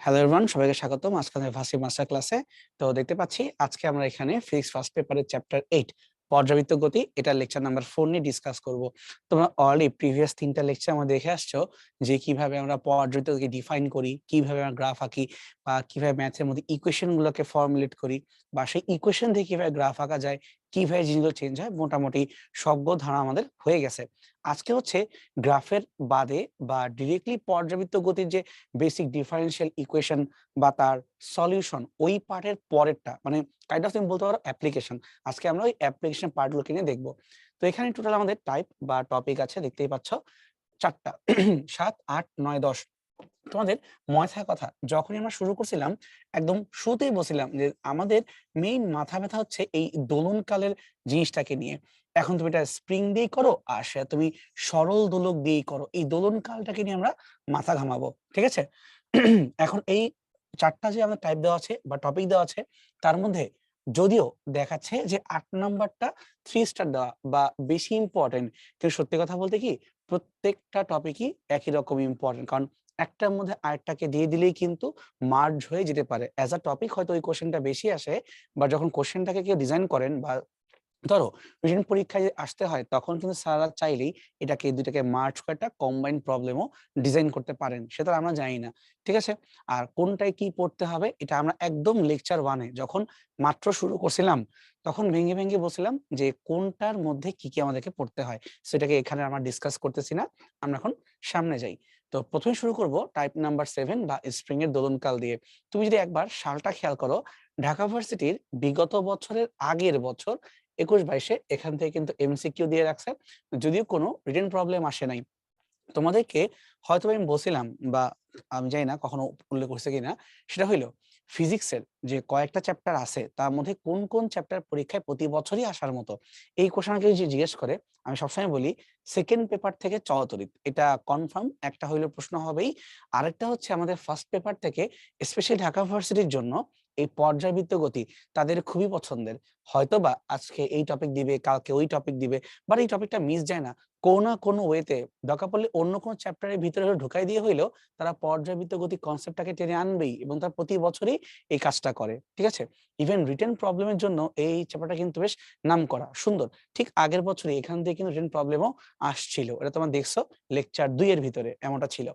Hello everyone, সবাইকে স্বাগতম আজকের ভার্সিটি মাস্টার ক্লাসে। তো দেখতে পাচ্ছি আজকে আমরা এখানে ফিজিক্স ফার্স্ট পেপারের চ্যাপ্টার 8 পর্যাবৃত্ত গতি এটা লেকচার নাম্বার 4 নিয়ে ডিসকাস করব। তোমরা অলরেডি প্রিভিয়াস 3টা লেকচার আমরা দেখে আসছো যে কিভাবে আমরা পর্যাবৃত্ত গতি ডিফাইন করি, কিভাবে আমরা গ্রাফ আঁকি বা কিভাবে ম্যাথের মধ্যে ইকুয়েশন গুলোকে ফর্মুলেট করি বা সেই ইকুয়েশন দিয়ে কিভাবে গ্রাফ আঁকা যায়, কিভাবে জিনিসগুলো চেঞ্জ হয়, মোটামুটি সবগুলো ধারণা আমাদের হয়ে গেছে। আজকে হচ্ছে গ্রাফের বাদে বা ডিরেক্টলি পর্যাবৃত্ত গতির যে বেসিক ডিফারেনশিয়াল ইকুয়েশন বা তার সলিউশন ওই পার্টের পরেরটা, মানে কাইন্ড অফ তুমি বলতে পারো অ্যাপ্লিকেশন। আজকে আমরা ওই অ্যাপ্লিকেশন পার্টগুলোকে নিয়ে দেখবো। তো এখানে টোটাল আমাদের টাইপ বা টপিক আছে, দেখতেই পাচ্ছ 4টা 7, 8, 9, 10। তোমাদের মনে থাকার কথা, যখনই আমরা শুরু করছিলাম একদম শুরুতেই বলছিলাম যে আমাদের মেইন মাথা ব্যথা হচ্ছে এই দোলনকালের জিনিসটাকে নিয়ে। এখন তুমি এটা স্প্রিং দিয়েই করো আর সেটা তুমি সরল দোলক দিয়েই করো, এই দোলনকালটাকে নিয়ে আমরা মাথা ঘামাবো, ঠিক আছে? এখন এই 4টা যে আমাদের টাইপ দেওয়া আছে বা টপিক দেওয়া আছে, তার মধ্যে যদিও দেখাচ্ছে যে 8 নাম্বারটা 3 স্টার দেওয়া বা বেশি ইম্পর্টেন্ট, কিন্তু সত্যি কথা বলতে কি প্রত্যেকটা টপিকই একই রকম ইম্পর্টেন্ট। কারণ একটার মধ্যে আরেকটাকে দিয়ে দিলেই কিন্তু মার্জ হয়ে যেতে পারে। অ্যাজ আ টপিক হয়তো ওই কোশ্চেনটা বেশি আসে, বা যখন কোশ্চেনটাকে কেউ ডিজাইন করেন বা ধরো রিটেন পরীক্ষায় আসতে হয়, তখন কিন্তু স্যাররা চাইলেই এটাকে দুইটাকে মার্জ করে একটা কম্বাইন্ড প্রবলেমও ডিজাইন করতে পারেন, সেটা আমরা জানি না, ঠিক আছে? আর কোনটায় কি পড়তে হবে এটা আমরা একদম লেকচার 1-এ যখন মাত্র শুরু করছিলাম তখন ভেঙে ভেঙে বলছিলাম যে কোনটার মধ্যে কি কি আমাদেরকে পড়তে হয়। সেটাকে এখানে আমরা ডিসকাস করতেছি না, আমরা এখন সামনে যাই। তো প্রথমে শুরু করব টাইপ নাম্বার 7 বা স্প্রিং এর দোলনকাল দিয়ে। তুমি যদি একবার সালটা খেয়াল করো, ঢাকা ভার্সিটির বিগত বছরের আগের বছর 21-22-এ এখান থেকে কিন্তু এমসিকিউ দিয়ে রাখছে, যদিও কোনো রিটেন প্রবলেম আসে নাই। তোমাদেরকে হয়তো আমি বলছিলাম বা আমি জানি না কখনো উল্লেখ করছে কিনা, সেটা হইলো ফিজিক্সের যে কয়েকটা চ্যাপ্টার আছে তার মধ্যে কোন কোন চ্যাপ্টার পরীক্ষায় প্রতি বছরই আসার মতো। এই কোশ্চেন আমাকে যদি জিজ্ঞেস করে, আমি সবসময় বলি সেকেন্ড পেপার থেকে চলতরিৎ, এটা কনফার্ম একটা হইলো প্রশ্ন হবেই। আরেকটা হচ্ছে আমাদের ফার্স্ট পেপার থেকে, স্পেশালি ঢাকা ভার্সিটির জন্য এই পর্যাবৃত্ত গতি তাদের খুবই পছন্দের। হয়তোবা আজকে এই টপিক দিবে, কালকে ওই টপিক দিবে, বাট এই টপিকটা মিস যায় না। কোনো না কোনো ওয়েতে দরকার পড়লে অন্য কোনো চ্যাপ্টারের ভিতরে ঢুকাই দিয়ে হইলেও তারা পর্যাবৃত্ত গতি কনসেপ্টটাকে টেনে আনবেই, এবং তারা প্রতি বছরই এই কাজটা করে, ঠিক আছে? ইভেন রিটেন প্রবলেমের জন্য এই চ্যাপ্টারটা কিন্তু বেশ নামকরা, সুন্দর। ঠিক আগের বছরই এখান থেকে কিন্তু রিটেন প্রবলেমও আসছিল, এটা তোমরা দেখছো লেকচার 2 এর ভিতরে এমনটা ছিল।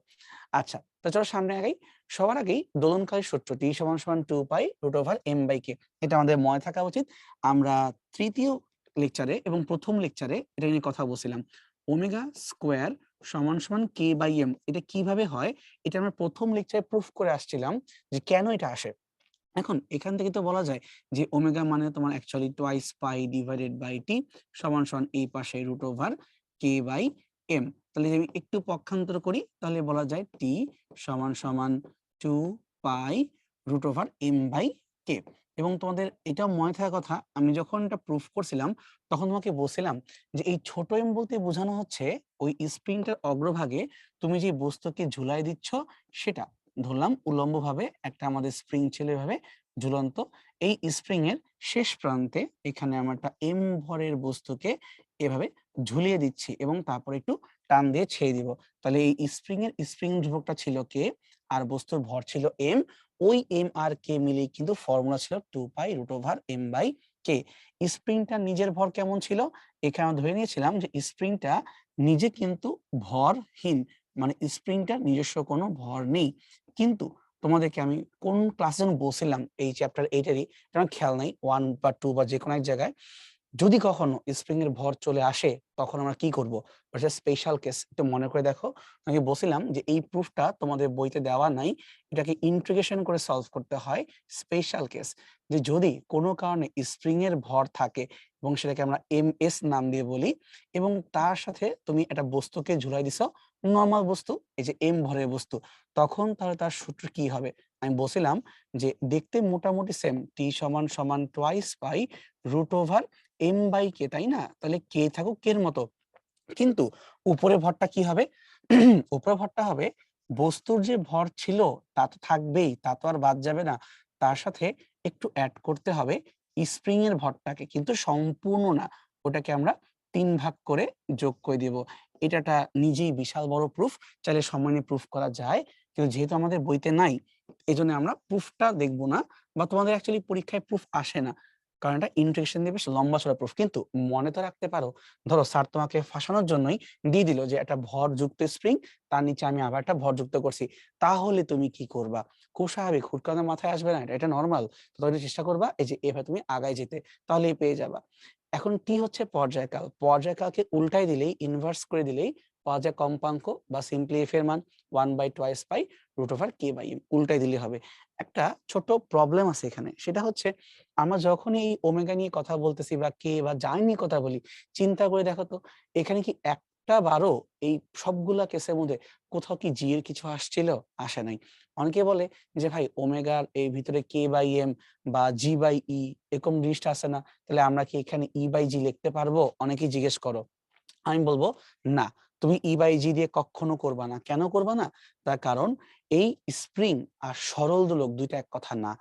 আচ্ছা, তো চলো সামনে আগাই। সবার আগেই দোলনকালের সূত্র T = 2 পাই √m/k, এটা আমাদের মনে থাকা উচিত। আমরা তৃতীয় লেকচারে এবং প্রথম লেকচারে এটা নিয়ে কথা বলছিলাম। ওমেগা স্কোয়ার সমান কে বাই এম, এটা কিভাবে হয় এটা আমরা প্রথম লেকচারে প্রুফ করে আসছিলাম যে কেন এটা আসে। এখন এখান থেকে তো বলা যায় যে ওমেগা মানে তোমার actually twice pi divided by T সমান এই পাশে √k/m। তাহলে যদি আমি একটু পক্ষান্তর করি তাহলে বলা যায় টি সমান 2 পাই √m/k। এবং তোমাদের এটা মনে থাকার কথা, আমি যখন এটা প্রুফ করছিলাম তখন তোমাকে বলছিলাম যে এই ছোট এম বলতে বোঝানো হচ্ছে ওই স্প্রিংটার অগ্রভাগে তুমি যে বস্তুকে ঝুলাই দিচ্ছ সেটা। ধরলাম উল্লম্বভাবে একটা আমাদের স্প্রিং ছিল এভাবে ঝুলন্ত, এই স্প্রিং এর শেষ প্রান্তে এখানে আমরা একটা এম ভরের বস্তুকে এভাবে ঝুলিয়ে দিচ্ছি এবং তারপরে একটু টান দিয়ে ছেড়ে দিব। তাহলে এই স্প্রিং ধ্রুবকটা ছিল কে আর বস্তুর ভর ছিল এম। ওই এম আর কে মিলিয়ে কিন্তু ফর্মুলা ছিল 2 পাই √m/k। স্প্রিংটা নিজের ভর কেমন ছিল, এখানে আমরা ধরে নিয়েছিলাম যে স্প্রিংটা নিজে কিন্তু ভরহীন, মানে স্প্রিংটার নিজস্ব কোনো ভর নেই। কিন্তু তোমাদেরকে আমি কোন ক্লাসে যেন বলছিলাম এই চ্যাপ্টার 8-এরই, এটা আমার খেয়াল নাই, 1 বা 2 বা যেকোনো এক জায়গায়, যদি কখনো স্প্রিং এর ভর চলে আসে তখন আমরা কি করব? ওটা স্পেশাল কেস, একটু মনে করে দেখো। আমি বলছিলাম যে এই প্রুফটা তোমাদের বইতে দেওয়া নাই, এটাকে ইন্টিগ্রেশন করে সলভ করতে হয়। স্পেশাল কেস, যে যদি কোনো কারণে স্প্রিং এর ভর থাকে এবং সেটাকে আমরা এমএস নাম দিয়ে বলি, এবং তার সাথে তুমি একটা বস্তুকে ঝুলাই দিছো, নরমাল বস্তু, এই যে এম ভরের বস্তু, তখন তাহলে তার সূত্র কি হবে? আমি বলছিলাম যে দেখতে মোটামুটি সেম, টি সমান টোয়াইস পাই √m/k, তাই না? তাহলে কে থাকুক কে এর মতো, কিন্তু উপরে ভরটা কি হবে? উপরে ভরটা হবে বস্তুর যে ভর ছিল তা তো থাকবেই, তা তো আর বাদ যাবে না। তার সাথে একটু এড করতে হবে স্প্রিং এর ভরটাকে, কিন্তু সম্পূর্ণ না, ওটাকে আমরা 3 ভাগ করে যোগ করে দিব। এটা নিজেই বিশাল বড় প্রুফ, চাইলে সময় নিয়ে প্রুফ করা যায়, কিন্তু যেহেতু আমাদের বইতে নাই এইজন্য আমরা প্রুফটা দেখব না, বা তোমাদের অ্যাকচুয়ালি পরীক্ষায় প্রুফ আসে না, কারণ এটা ইন্ট্রোডাকশন দিয়ে বেশ লম্বা চড়া প্রুফ। কিন্তু মনে তো রাখতে পারো, ধরো স্যার তোমাকে ফাঁসানোর জন্যই দিয়ে দিল যে একটা ভরযুক্ত স্প্রিং, তার নিচে আমি আবার একটা ভর যুক্ত করছি, তাহলে তুমি কি করবা? খুব স্বাভাবিক, হুট করে মাথায় আসবে না, এটা নর্মাল। তো তখন চেষ্টা করবা এই যে এভাবে তুমি আগায় যেতে, তাহলেই পেয়ে যাবা। এখন টি হচ্ছে পর্যায়কাল, পর্যায়কালকে উল্টাই দিলেই, ইনভার্স করে দিলেই পাওয়া যায় কম্পাঙ্ক বা সিম্পলি এফ এর মান 1/2 পাই √k/m, উল্টাই দিলে হবে। একটা ছোট প্রবলেম আছে এখানে, সেটা হচ্ছে আমরা যখনই এই ওমেগা নিয়ে কথা বলতেছি বা কে বা যাই নিয়ে কথা বলি, চিন্তা করে দেখো তো এখানে কি একটা বারও এই সবগুলা কেসের মধ্যে কোথাও কি জি এর কিছু আসছিল? আসে নাই। অনেকে বলে যে ভাই ওমেগার এই ভিতরে k/m বা g/e এরকম জিনিসটা আছে না, তাহলে আমরা কি এখানে e/g লিখতে পারবো? অনেকেই জিজ্ঞেস করো। আমি বলবো না, তুমি ই/জি দিয়ে কখনো করবা না। কেন করবা না? তার কারণ এই স্প্রিং আর সরল দোলক দুইটা এক কথা না।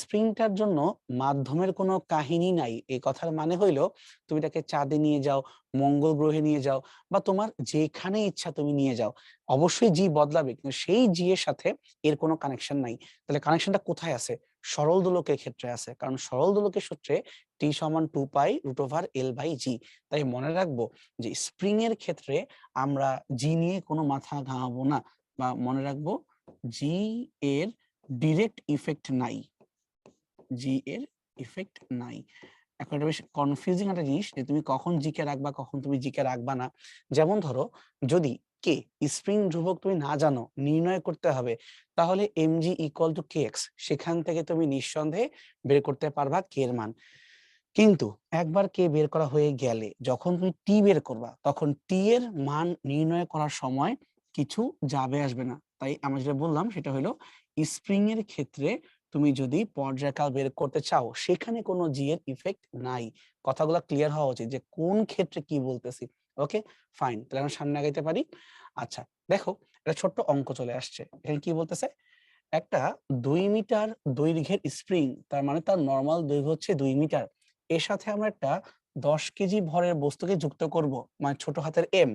স্প্রিংটার জন্য মাধ্যমের কোনো কাহিনী নাই। এই কথার মানে হইলো তুমি এটাকে চাঁদে নিয়ে যাও, মঙ্গল গ্রহে নিয়ে যাও, বা তোমার যেখানে ইচ্ছা তুমি নিয়ে যাও। অবশ্যই জি বদলাবে, কিন্তু সেই জি এর সাথে এর কোনো কানেকশন নাই। তাহলে কানেকশনটা কোথায় আছে? সরল দোলকের ক্ষেত্রে আছে। কারণ সরল দোলকের সূত্রে টি সমান 2π√L/g। তাই মনে রাখবো যে স্প্রিং এর ক্ষেত্রে আমরা জি নিয়ে কোনো মাথা ঘামাবো না, বা মনে রাখবো জি এর ডিরেক্ট ইফেক্ট নাই, জি এর ইফেক্ট নাই। এখন এটা বেশ কনফিউজিং একটা জিনিস যে তুমি কখন জি কে রাখবা, কখন তুমি জি কে রাখবা না। যেমন ধরো যদি কে স্প্রিং ধ্রুবক তুমি না জানো, নির্ণয় করতে হবে, তাহলে mg = kx, সেখান থেকে তুমি নিঃসন্দেহে বের করতে পারবা কে এর মান। কিন্তু একবার কে বের করা হয়ে গেলে যখন তুমি টি বের করবা, তখন টি এর মান নির্ণয় করার সময় কিছু যাবে আসবে না। তাই আমরা যেটা বললাম সেটা হলো স্প্রিং এর ক্ষেত্রে তুমি যদি পর্যায়কাল বের করতে চাও, সেখানে কোনো জি এর ইফেক্ট নাই। কথাগুলো ক্লিয়ার হওয়া উচিত যে কোন ক্ষেত্রে কি বলতেছি। ওকে, ফাইন, তাহলে আমরা সামনে আগাইতে পারি। আচ্ছা, দেখো একটা ছোট্ট অঙ্ক চলে আসছে। এখানে কি বলতেছে? একটা 2 মিটার দৈর্ঘ্যের স্প্রিং, তার মানে তার নরমাল দৈর্ঘ্য হচ্ছে 2 মিটার। এর সাথে আমরা একটা 10 কেজি ভরের বস্তুকে যুক্ত করব, মানে ছোট হাতের এম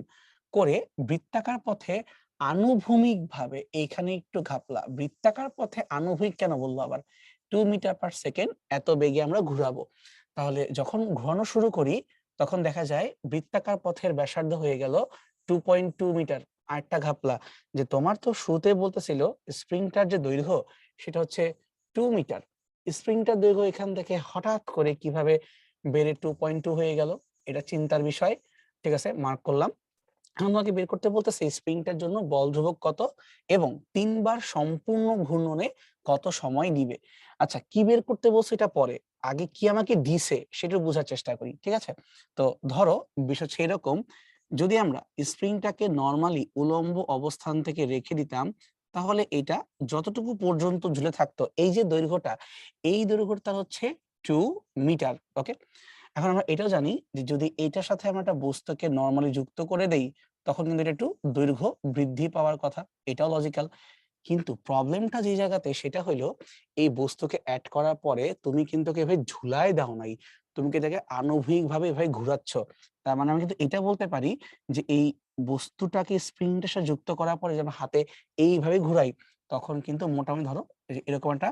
করে বৃত্তাকার পথে আনুভূমিকভাবে, এইখানে একটু ঘাপলা, বৃত্তাকার পথে আনুভূমিক কেন বলবো আবার, 2 মিটার পার সেকেন্ড এত বেগে আমরা ঘুরাবো। তাহলে যখন ঘোরানো শুরু করি, তখন দেখা যায় বৃত্তাকার পথের ব্যাসার্ধ হয়ে গেল 2.2 মিটার। আরেকটা ঘাপলা, যে তোমার তো শুরুতে বলতেছিল স্প্রিংটার যে দৈর্ঘ্য সেটা হচ্ছে 2 মিটার। স্প্রিংটার দৈর্ঘ্য এখান থেকে হঠাৎ করে কিভাবে বেড়ে 2.2 হয়ে গেল? এটা চিন্তার বিষয়। ঠিক আছে, মার্ক করলাম। এখন তোমাকে বের করতে বলতেছে স্প্রিংটার জন্য বল ধ্রুবক কত এবং 3 বার সম্পূর্ণ ঘূর্ণনে কত সময় নিবে। আচ্ছা, কি বের করতে বলছে এটা পরে, আগে কি আমাকে দিছে সেটা বোঝার চেষ্টা করি। ঠিক আছে, তো ধরো বিষয় হচ্ছে এরকম, যদি আমরা স্প্রিংটাকে নরমালি উলম্ব অবস্থান থেকে রেখে দিতাম, তাহলে এটা যতটুকু পর্যন্ত ঝুলে থাকতো, এই যে দৈর্ঘ্যটা, এই দৈর্ঘ্যটা হচ্ছে 2 মিটার। ওকে, এখন আমরা এটাও জানি যে যদি এইটার সাথে আমরা একটা বস্তুকে নরমালি যুক্ত করে দেই, তখন কিন্তু এটা একটু দৈর্ঘ্য বৃদ্ধি পাওয়ার কথা। এটাও লজিক্যাল। কিন্তু প্রবলেমটা যে জায়গাতে, সেটা হইলো এই বস্তুকে এড করার পরে তুমি কিন্তু ওকে এভাবে ঝুলায় দাও নাই, তুমি কি এটাকে আণবিকভাবে এভাবে ঘুরাচ্ছ। তার মানে আমি কিন্তু এটা বলতে পারি যে এই বস্তুটাকে স্প্রিংটার সাথে যুক্ত করার পরে যখন হাতে এইভাবে ঘুরাই, তখন কিন্তু মোটামুটি ধরো এরকম একটা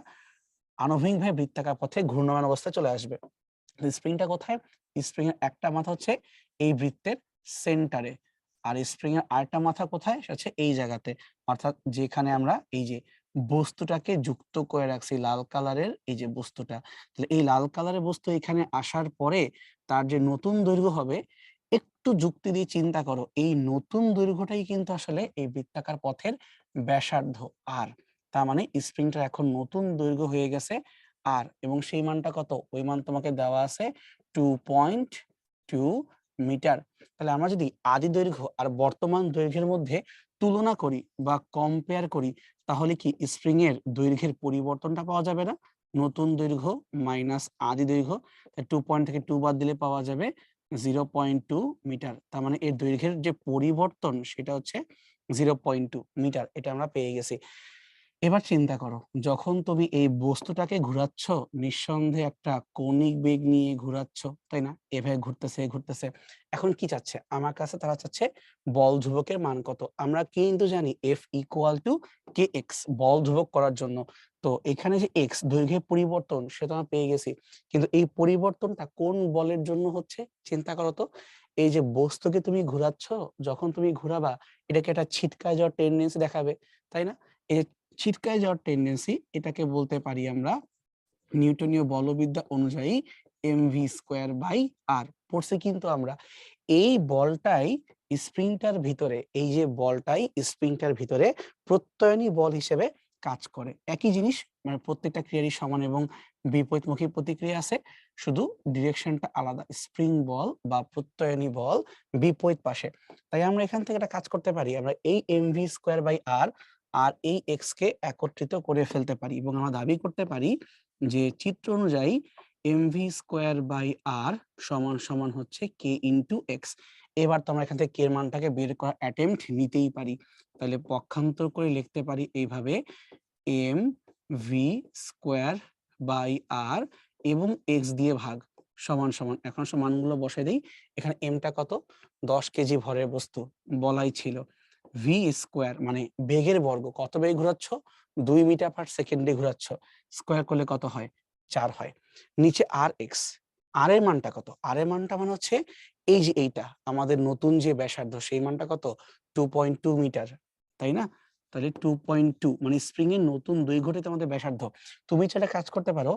আণবিকভাবে বৃত্তাকার পথে ঘূর্ণমান অবস্থায় চলে আসবে। স্প্রিংটা কোথায়? স্প্রিং এর একটা মাথা হচ্ছে এই বৃত্তের সেন্টারে, আর স্প্রিং এর আরেকটা মাথা কোথায়? সেটা হচ্ছে এই জায়গাতে, অর্থাৎ যেখানে আমরা এই যে বস্তুটাকে যুক্ত করে রাখছি, লাল কালারের এই যে বস্তুটা। তাহলে এই লাল কালারের বস্তু এখানে আসার পরে তার যে নতুন দৈর্ঘ্য হবে, একটু যুক্তি দিয়ে চিন্তা করো, এই নতুন দৈর্ঘ্যটাই কিন্তু আসলে এই বৃত্তাকার পথের ব্যাসার্ধ। আর তার মানে স্প্রিংটা এখন নতুন দৈর্ঘ্য হয়ে গেছে আর, এবং সেই মানটা কত? ওই মান তোমাকে দেওয়া আছে 2.2 মিটার। তাহলে আমরা যদি আদি দৈর্ঘ্য আর বর্তমান দৈর্ঘ্যের মধ্যে তুলনা করি বা কম্পেয়ার করি, তাহলে কি স্প্রিং এর দৈর্ঘ্যের পরিবর্তনটা পাওয়া যাবে না? নতুন দৈর্ঘ্য মাইনাস আদি দৈর্ঘ্য, 2 পয়েন্ট থেকে 2 বাদ দিলে পাওয়া যাবে 0.2 মিটার। তার মানে এর দৈর্ঘ্যের যে পরিবর্তন সেটা হচ্ছে 0.2 মিটার। এটা আমরা পেয়ে গেছি। এবার চিন্তা করো, যখন তুমি এই বস্তুটাকে ঘুরাচ্ছ, নিঃসন্দেহে একটা কৌণিক বেগ নিয়ে ঘুরাচ্ছ, তাই না? এভাবে ঘুরতেছে ঘুরতেছে। এখন কি চাচ্ছে আমার কাছে? তারা চাচ্ছে বল ধ্রুবকের মান কত। আমরা কিন্তু জানি F ইকুয়াল টু kx, বল ধ্রুবক করার জন্য। তো এখানে যে x দৈর্ঘ্যের পরিবর্তন সেটা আমরা পেয়ে গেছি, কিন্তু এই পরিবর্তনটা কোন বলের জন্য হচ্ছে চিন্তা করো তো। এই যে বস্তুকে তুমি ঘুরাচ্ছ, যখন তুমি ঘুরাবা এটাকে একটা ছিটকায় যাওয়ার টেন্ডেন্সি দেখাবে, তাই না? এই ছিটকায় যাওয়ার টেন্ডেন্সি, এটাকে বলতে পারি আমরা নিউটনীয় বলবিদ্যা অনুযায়ী এমভি স্কোয়ার বাই আর। পড়ছি কিন্তু আমরা এই বলটাই স্প্রিংটার ভিতরে, এই যে বলটাই স্প্রিংটার ভিতরে প্রত্যয়নী বল হিসেবে কাজ করে। একই জিনিস, মানে প্রত্যেকটা ক্রিয়ারই সমান এবং বিপরীতমুখী প্রতিক্রিয়া আছে, শুধু ডিরেকশনটা আলাদা। স্প্রিং বল বা প্রত্যয়নী বল বিপরীত পাশে। তাই আমরা এখান থেকে একটা কাজ করতে পারি, আমরা এই এমভি স্কোয়ার বাই আর আর এই এক্স কে একত্রিত করে ফেলতে পারি এবং আমরা দাবি করতে পারি যে চিত্র অনুযায়ী এমভি স্কোয়ার বাই আর সমান সমান হচ্ছে কে ইন্টু এক্স। এবার তো আমরা এখান থেকে কে এর মানটাকে বের করার অ্যাটেম্প্ট নিতেই পারি। তাহলে পক্ষান্তর করে লিখতে পারি এইভাবে, এম ভি স্কোয়ার বাই আর এবং এক্স দিয়ে ভাগ সমান সমান, এখন মানগুলো বসাই দেই। এখানে এমটা কত? 10 কেজি ভরের বস্তু বলাই ছিল। ভি স্কোয়ার মানে বেগের বর্গ, কত বেগে ঘোরাচ্ছ? 2 মিটার পার সেকেন্ডে ঘোরাচ্ছ, স্কোয়ার করলে কত হয়? 4 হয়। নিচে আর এক্স, আর এর মানটা কত? আর এর মানটা মানে হচ্ছে এই যে এইটা আমাদের নতুন যে ব্যাসার্ধ, সেই মানটা কত? 2.2 মিটার, তাই না? তাহলে 2.2 মানে স্প্রিং এর নতুন দৈর্ঘ্যটাই আমাদের ব্যাসার্ধ। তুমি যেটা কাজ করতে পারো,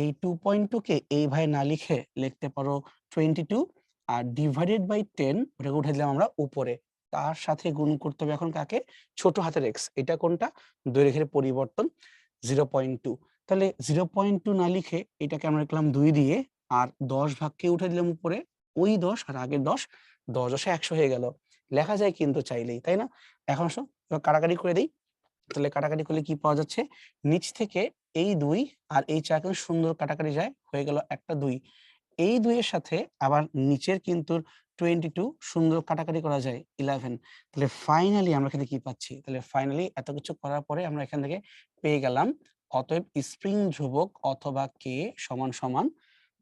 এই 2.2 কে এইভাবে না লিখে লিখতে পারো 22 আর ডিভাইডেড বাই 10, ওটাকে উঠে দিলাম আমরা উপরে। তার সাথে গুণ করতে হবে এখন কাকে? ছোট হাতের এক্স। এটা কোনটা? দৈর্ঘ্যের পরিবর্তন 0.2। তাহলে 0.2 না লিখে এটাকে আমরা লিখলাম 2 দিয়ে, আর 10 ভাগকে উঠে দিলাম উপরে। ওই 10 আর আগের 10, 10 10 100 হয়ে গেল। লেখা যায় কিন্তু চাইলেই, তাই না? এখন আসো এবার কাটাকাটি করে দেই। তাহলে কাটাকাটি করলে কি পাওয়া যাচ্ছে? নিচ থেকে এই 2 আর এই 4 কিন্তু সুন্দর কাটাকাটি যায়, হয়ে গেল একটা 2। এই 2 এর সাথে আবার নিচের কিন্তু 22 সুন্দর কাটাকাটি করা যায় 11। তাহলে ফাইনালি আমরা এখানে কি পাচ্ছি? তাহলে ফাইনালি এত কিছু করার পরে আমরা এখান থেকে পেয়ে গেলাম, অতএব স্প্রিং ধ্রুবক অথবা কে সমান সমান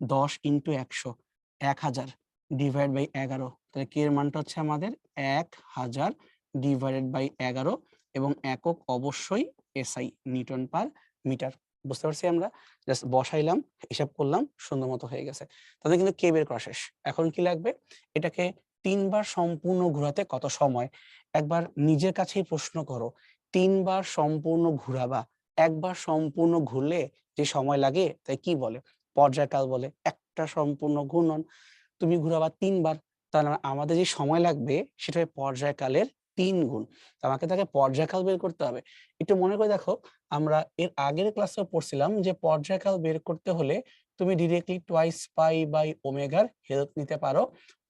10 ইনটু 100, 1000 ডিভাইড বাই 11। তাহলে কে এর মানটা হচ্ছে আমাদের 1000 ডিভাইডেড বাই 11 এবং একক অবশ্যই এসআই, নিউটন পার মিটার। বুঝতে পারছি আমরা? জাস্ট বসাইলাম, হিসাব করলাম, সুন্দর মতো হয়ে গেছে। তাহলে কিন্তু কে বের করা শেষ। এখন কি লাগবে? এটাকে 3 বার সম্পূর্ণ ঘোরাতে কত সময়? একবার নিজের কাছেই প্রশ্ন করো, 3 বার সম্পূর্ণ ঘুরাবা, একবার সম্পূর্ণ ঘুরলে যে সময় লাগে তাই কি বলে? পর্যায়কাল বলে। একটা সম্পূর্ণ ঘূর্ণন। তুমি ঘুরাবা 3 বার, তাহলে আমাদের যে সময় লাগবে সেটা পর্যায়কালের 3 গুণ। তো আমাকে তাকে পর্যায়কাল বের করতে হবে। একটু মনে করে দেখো, আমরা এর আগের ক্লাসেও পড়ছিলাম যে পর্যায়কাল বের করতে হলে তুমি ডিরেক্টলি টুয়াইস পাই বাই ওমেগার হেল্প নিতে পারো,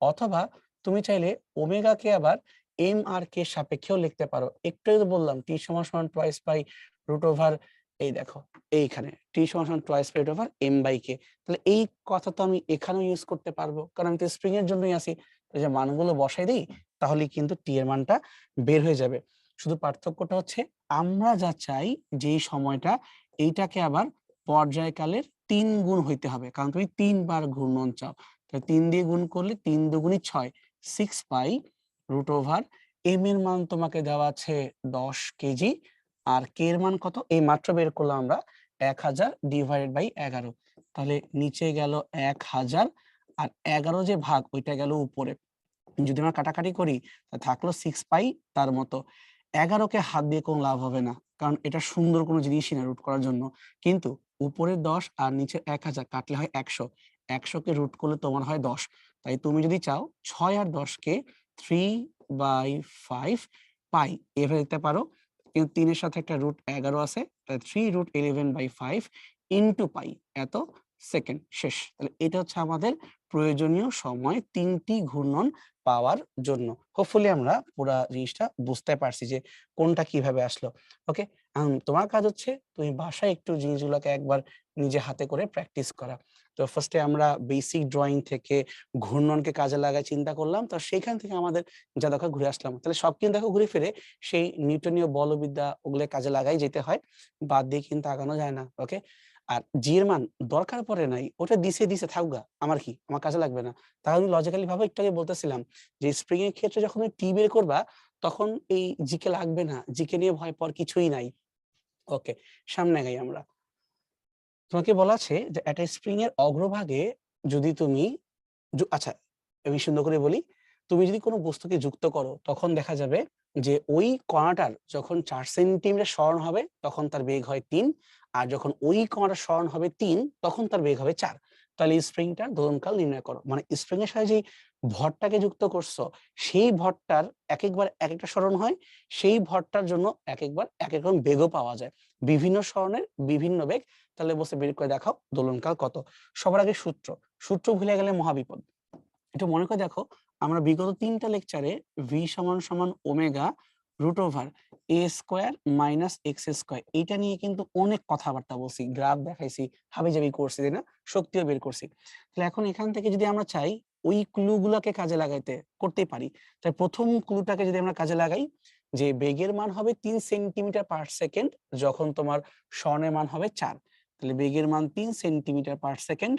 অথবা তুমি চাইলে ওমেগাকে আবার এম আর কে সাপেক্ষেও লিখতে পারো। একটু আগে বললাম টি সমান সমান টুয়াইস পাই রুট ওভার, এই দেখো এইখানে টি সমান সমান twice pi root over M by K. তাহলে এই কথা তো আমি এখানেও ইউজ করতে পারবো, কারণ আমি তো স্প্রিং এর জন্যই আছি। এই যে মানগুলো বসাই দিই, তাহলেই কিন্তু টি এর মানটা বের হয়ে যাবে। শুধু পার্থক্যটা হচ্ছে আমরা যা চাই যেই সময়টা, এইটাকে আবার পর্যায়কালের 3 গুণ হইতে হবে, কারণ তুমি 3 বার ঘূর্ণন চাও। তাহলে 3 দিয়ে গুণ করলে 3 দুগুণী 6, 6 পাই রুট ওভার এম এর মান তোমাকে দেওয়া আছে 10 কেজি, আর কে এর মান কত? এই মাত্র বের করলাম আমরা 1000 ডিভাইডেড বাই 11। তাহলে নিচে গেল 1000 আর 11 যে ভাগ ওইটা গেল উপরে। যদি আমরা কাটাকাটি করি থাকলো 6 পাই তার মতো। 11 কে হাত দিয়ে কোনো লাভ হবে না, কারণ এটা সুন্দর কোনো জিনিসই না রুট করার জন্য। কিন্তু উপরের 10 আর নিচে 1000 কাটলে হয় 100, 100 কে রুট করলে তোমার হয় 10। তাই তুমি যদি চাও 6 আর 10 কে 3/5 পাই এভাবে লিখতে পারো, কিন্তু 3 এর সাথে একটা রুট 11 আছে, তাই 3√11/5 ইনটু পাই এত সেকেন্ড। শেষ। তাহলে এটা হচ্ছে আমাদের প্রয়োজনীয় সময় 3টি ঘূর্ণন পাওয়ার জন্য। হোপফুলি আমরা পুরা জিনিসটা বুঝতে পারছি যে কোনটা কিভাবে আসলো। ওকে, তোমার কাজ হচ্ছে তুমি বাসায় একটু জিনিসগুলোকে একবার নিজে হাতে করে প্র্যাকটিস করা। তো ফার্স্টে আমরা বেসিক ড্রয়িং থেকে ঘূর্ণনকে কাজে লাগায় চিন্তা করলাম, তো সেখান থেকে আমাদের যা দরকার ঘুরে আসলাম। তাহলে সব কিন্তু দেখো ঘুরে ফিরে সেই নিউটনীয় বলবিদ্যা ওগুলো কাজে লাগাই যেতে হয়, বাদ দিয়ে কিন্তু আগানো যায় না। ওকে, আর জি এর মান দরকার পড়ে নাই, ওটা দিছে থাকুক, আমার কি, আমার কাজে লাগবে না। তাহলে লজিক্যালি ভাবে একটু আগে বলতেছিলাম যে স্প্রিং এর ক্ষেত্রে যখন তুমি টি বের করবা তখন এই জিকে লাগবে না, জিকে নিয়ে ভয় পাওয়ার কিছুই নাই। ওকে, সামনে গাই আমরা। তোমাকে বলা আছে যে একটা স্প্রিং এর অগ্রভাগে যদি তুমি আচ্ছা, আমি সুন্দর করে বলি, তুমি যদি কোনো বস্তুকে যুক্ত করো তখন দেখা যাবে যে ওই কণাটার যখন 4 সেন্টিমিটার সরণ হবে তখন তার বেগ হয় 3, আর যখন ওই কণাটার সরণ হবে 3 তখন তার বেগ হবে 4। তাহলে স্প্রিংটার দোলনকাল নির্ণয় করো। মানে স্প্রিং এর সাথে যে ভরটাকে যুক্ত করছো সেই ভরটার একবার এক একটা সরণ হয়, সেই ভরটার জন্য একবার এক এক রকম বেগও পাওয়া যায়, বিভিন্ন সরণের বিভিন্ন বেগ। তাহলে বসে বের করে দেখাও দোলনকাল কত। সবার আগে সূত্র ভুলে গেলে মহাবিপদ। একটু মনে করে দেখো, আমরা বিগত 3টা লেকচারে ভি সমান সমান omega root over a square minus x square এটা নিয়ে কিন্তু অনেক কথাবার্তা বলছি, গ্রাফ দেখাইছি, হাবিজাবি করছি, তাই না, শক্তিও বের করছি। তাহলে এখন এখান থেকে যদি আমরা চাই ওই ক্লু গুলাকে কাজে লাগাইতে করতেই পারি। তাই প্রথম ক্লুটাকে যদি আমরা কাজে লাগাই যে বেগের মান হবে 3 সেন্টিমিটার পার সেকেন্ড যখন তোমার স্বর্ণের মান হবে 4, তাহলে বেগের মান 3 সেন্টিমিটার পার সেকেন্ড,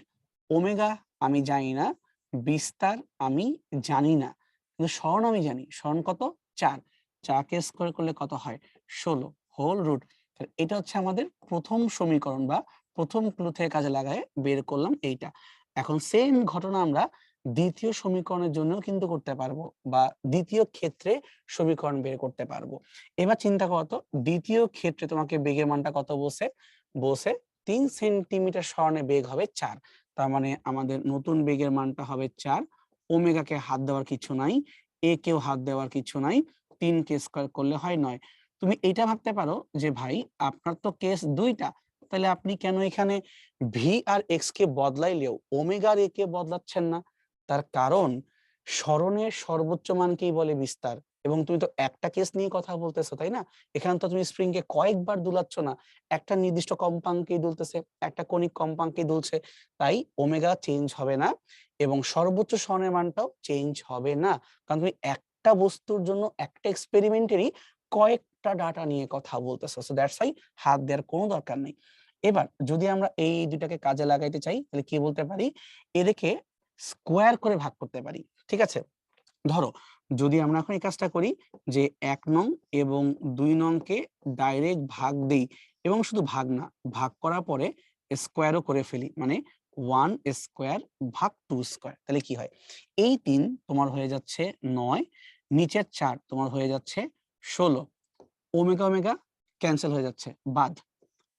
ওমেগা আমি জানি না, বিস্তার আমি জানি না, কিন্তু স্বর্ণ আমি জানি, স্বর্ণ কত 4, 4কে স্কোয়ার করলে কত হয় 16 হোল রুট। এটা হচ্ছে আমাদের প্রথম সমীকরণ বা প্রথম ক্লু থেকে কাজে লাগায় বের করলাম এইটা। এখন সেম ঘটনা আমরা দ্বিতীয় সমীকরণের জন্য কিন্তু করতে পারবো, বা দ্বিতীয় ক্ষেত্রে সমীকরণ বের করতে পারবো। এবার চিন্তা করো তো, দ্বিতীয় ক্ষেত্রে তোমাকে বেগের মানটা কত বসে বসে 3 সেন্টিমিটার স্বর্ণে বেগ হবে 4, তার মানে আমাদের নতুন বেগের মানটা হবে 4। ওমেগাকে হাত দেওয়ার কিছু নাই, এ কেও হাত দেওয়ার কিছু নাই, 3 কে স্কয়ার করলে হয় 9। তুমি এটা ভাবতে পারো যে ভাই আপনার তো কেস দুইটা, তাহলে আপনি কেন এখানে ভি আর এক্স কে বদলাইলেও ওমেগা আর এ কে বদলাচ্ছেন না? তার কারণ সরণের সর্বোচ্চ মানকেই বলে বিস্তার, এবং তুমি তো একটা কেস নিয়ে কথা বলতেছো, তাই না? এখানে তো তুমি স্প্রিং কে কয়েকবার দুলাচ্ছ না, একটা নির্দিষ্ট কম্পাঙ্কেই দুলতেছে, একটা কণিক কম্পাঙ্কেই দুলছে, তাই ওমেগা চেঞ্জ হবে না এবং সর্বোচ্চ সরণের মানটাও চেঞ্জ হবে না। কারণ তুমি একটা বস্তুর জন্য একটা এক্সপেরিমেন্টেরই কয়েকটা ডাটা নিয়ে কথা বলতেছো, সো দ্যাটস ওয়াই হাত দেওয়ার কোনো দরকার নেই। এবার যদি আমরা এই দুটাকে কাজে লাগাইতে চাই তাহলে কি বলতে পারি, এদেরকে স্কোয়ার করে ভাগ করতে পারি। ঠিক আছে, ধরো যদি আমরা এখন এই কাজটা করি যে 1 নং এবং 2 নংকে ডাইরেক্ট ভাগ দেই, এবং শুধু ভাগ না, ভাগ করার পরে স্কোয়ারও করে ফেলি, মানে 1 স্কোয়ার ভাগ 2 স্কোয়ার, তাহলে কি হয়, এই 3 তোমার হয়ে যাচ্ছে 9, নিচের 4 তোমার হয়ে যাচ্ছে 16, ওমেগা ওমেগা ক্যান্সেল হয়ে যাচ্ছে, বাদ,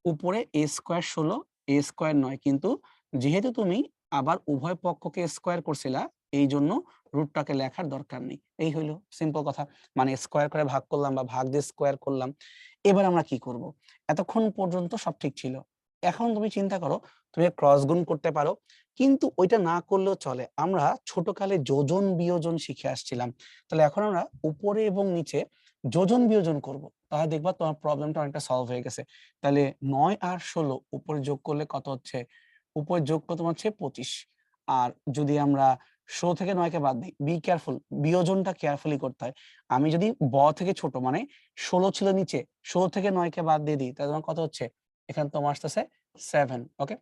উপরে এ স্কোয়ার 16 এ স্কোয়ার 9, কিন্তু যেহেতু তুমি আবার উভয় পক্ষকে স্কোয়ার করছিলা এই জন্য রুটটাকে লেখার দরকার নেই। এই হইলো সিম্পল কথা, মানে স্কোয়ার করে ভাগ করলাম বা ভাগ দিয়ে স্কোয়ার করলাম। এবার আমরা কি করব, এতক্ষণ পর্যন্ত সব ঠিক ছিল, এখন তুমি চিন্তা করো তুমি ক্রস গুণ করতে পারো, কিন্তু ওইটা না করলেও চলে, আমরা ছোটকালে যোজন বিয়োজন শিখে আসছিলাম। তাহলে এখন আমরা উপরে এবং নিচে যোজন বিয়োজন করব, তাহলে দেখবা তোমার প্রবলেমটা অনেকটা সলভ হয়ে গেছে। তাহলে 9 আর 16 উপরে যোগ করলে কত হচ্ছে, উপরে যোগ কত হচ্ছে 25। আর যদি আমরা 16 থেকে 9 কে বাদ দিই, বি কেয়ারফুল, বিয়োজনটা কেয়ারফুলি করতে হয়। আমি যদি ব থেকে ছোট মানে 16 ছিল নিচে, 16 থেকে 9 কে বাদ দিয়ে দিই, তাহলে তোমার কত হচ্ছে, এখানে তোমার আসতেছে 7। ওকে,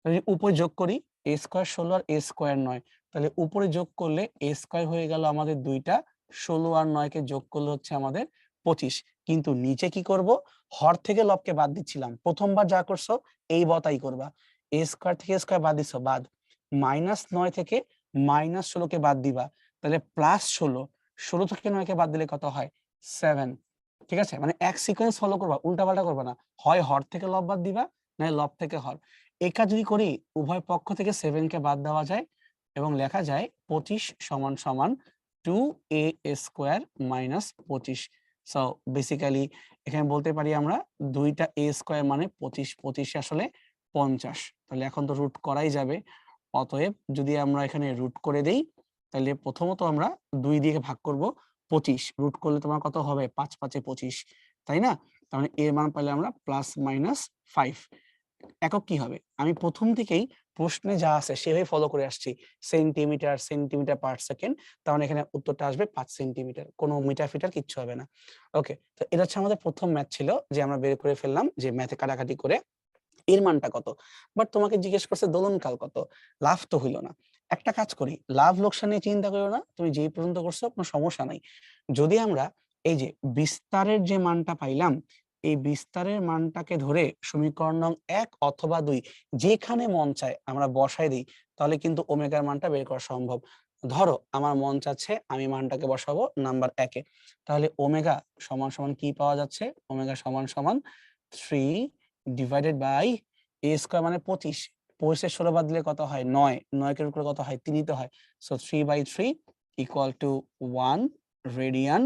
যদি উপরে যোগ করি এ স্কোয়ার 16 আর এ স্কোয়ার 9, তাহলে উপরে যোগ করলে এ স্কোয়ার হয়ে গেল আমাদের দুইটা, 16 আর 9 কে যোগ করলে হচ্ছে আমাদের 25। কিন্তু নিচে কি করব, হর থেকে লবকে বাদ দিচ্ছিলাম, প্রথমবার যা করছো এই বতাই করবা, এ স্কোয়ার থেকে স্কোয়ার বাদ দিছো, বাদ, -9 থেকে -16 কে বাদ দিবা, তাহলে +16, 16 থেকে 9 কে বাদ দিলে কত হয় 7। ঠিক আছে, মানে এক সিকোয়েন্স ফলো করবা, উল্টাপাল্টা করবা না, হয় হর থেকে লব বাদ দিবা, না লব থেকে হর। এই কাজ যদি করি উভয় পক্ষ থেকে 7 কে বাদ দেওয়া যায় এবং লেখা যায় 25 সমান সমান 2a square minus 25। So basically এখানে বলতে পারি আমরা দুইটা a স্কোয়ার মানে 25, 25 আসলে 50। তাহলে এখন তো রুট করাই যাবে, অতএব যদি আমরা এখানে রুট করে দেই তাহলে প্রথমত আমরা 2 দিয়ে ভাগ করব 25, রুট করলে তোমার কত হবে 5 5 এ 25, তাই না? তার মানে এর মান পাইলে আমরা প্লাস মাইনাস 5। একক কি হবে? আমি প্রথম থেকেই প্রশ্নে যা আছে সেভাবে ফলো করে আসছি। Centimetre, centimetre per second. তার মানে এখানে উত্তরটা আসবে 5 সেন্টিমিটার। কোনো মিটার ফিটার কিচ্ছু হবে না। ওকে। তো এটা হচ্ছে আমাদের প্রথম ম্যাথ ছিল যে আমরা বের করে ফেললাম যে ম্যাথে কাটাকাটি করে এর মানটা কত। বাট তোমাকে জিজ্ঞেস করছে দোলনকাল কত? লাভ তো হইল না। একটা কাজ করি, লাভ লোকসান নিয়ে চিন্তা করো না। তুমি যেই পর্যন্ত করছো কোনো সমস্যা নাই। যদি আমরা এই যে বিস্তারের যে মানটা পাইলাম, এই বিস্তারের মানটাকে ধরে সমীকরণ নং 1 অথবা 2 যেখানে মন চায় আমরা বসায় দিই, তাহলে কিন্তু ওমেগার মানটা বের করা সম্ভব। ধরো আমার মন চাচ্ছে আমি মানটাকে বসাবো নাম্বার 1 এ। তাহলে ওমেগা সমান সমান কি পাওয়া যাচ্ছে? ওমেগা সমান সমান 3 ডিভাইডেড বাই a স্কয়ার মানে 25। 25 এর 16 বাদ দিলে কত হয়? 9। 9 কে রুট করে কত হয়? 3 তো হয়। So 3/3 equal to 1 radian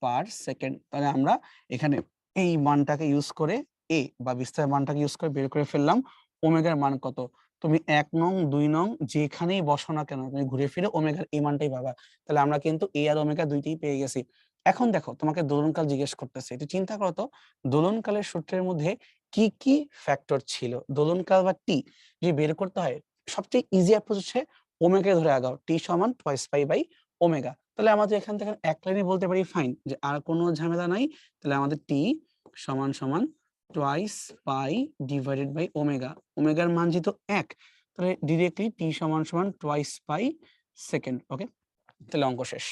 per second. তাহলে আমরা এখানে এই মানটাকে ইউজ করে a বা বিস্তারের মানটাকে ইউজ করে বের করে ফেললাম ওমেগার মান কত। তুমি 1 নং 2 নং যেখানেই বসো না কেন তুমি ঘুরে ফিরে ওমেগার এই মানটাই পাবা। তাহলে আমরা কিন্তু a আর ওমেগা দুইটাই পেয়ে গেছি। এখন দেখো তোমাকে দোলনকাল জিজ্ঞেস করতেছে। একটু চিন্তা করো তো দোলনকালের সূত্রের মধ্যে কি কি ফ্যাক্টর ছিল? দোলনকাল বা টি যে বের করতে হয় সবচেয়ে ইজি অ্যাপ্রোচ হচ্ছে ওমেগা ধরে আগাও। টি সমান টুয়াইস পাই বাই ওমেগা। তাহলে আমাদের এখান থেকে এক লাইনে বলতে পারি ফাইন যে আর কোনো ঝামেলা নাই। তাহলে আমাদের টি সমান সমান twice pi divided by omega. ওমেগার মান যেহেতু 1 তাহলে ডিরেক্টলি টি সমান সমান টুয়াইস পাই সেকেন্ড। ওকে, তাহলে অঙ্ক শেষ।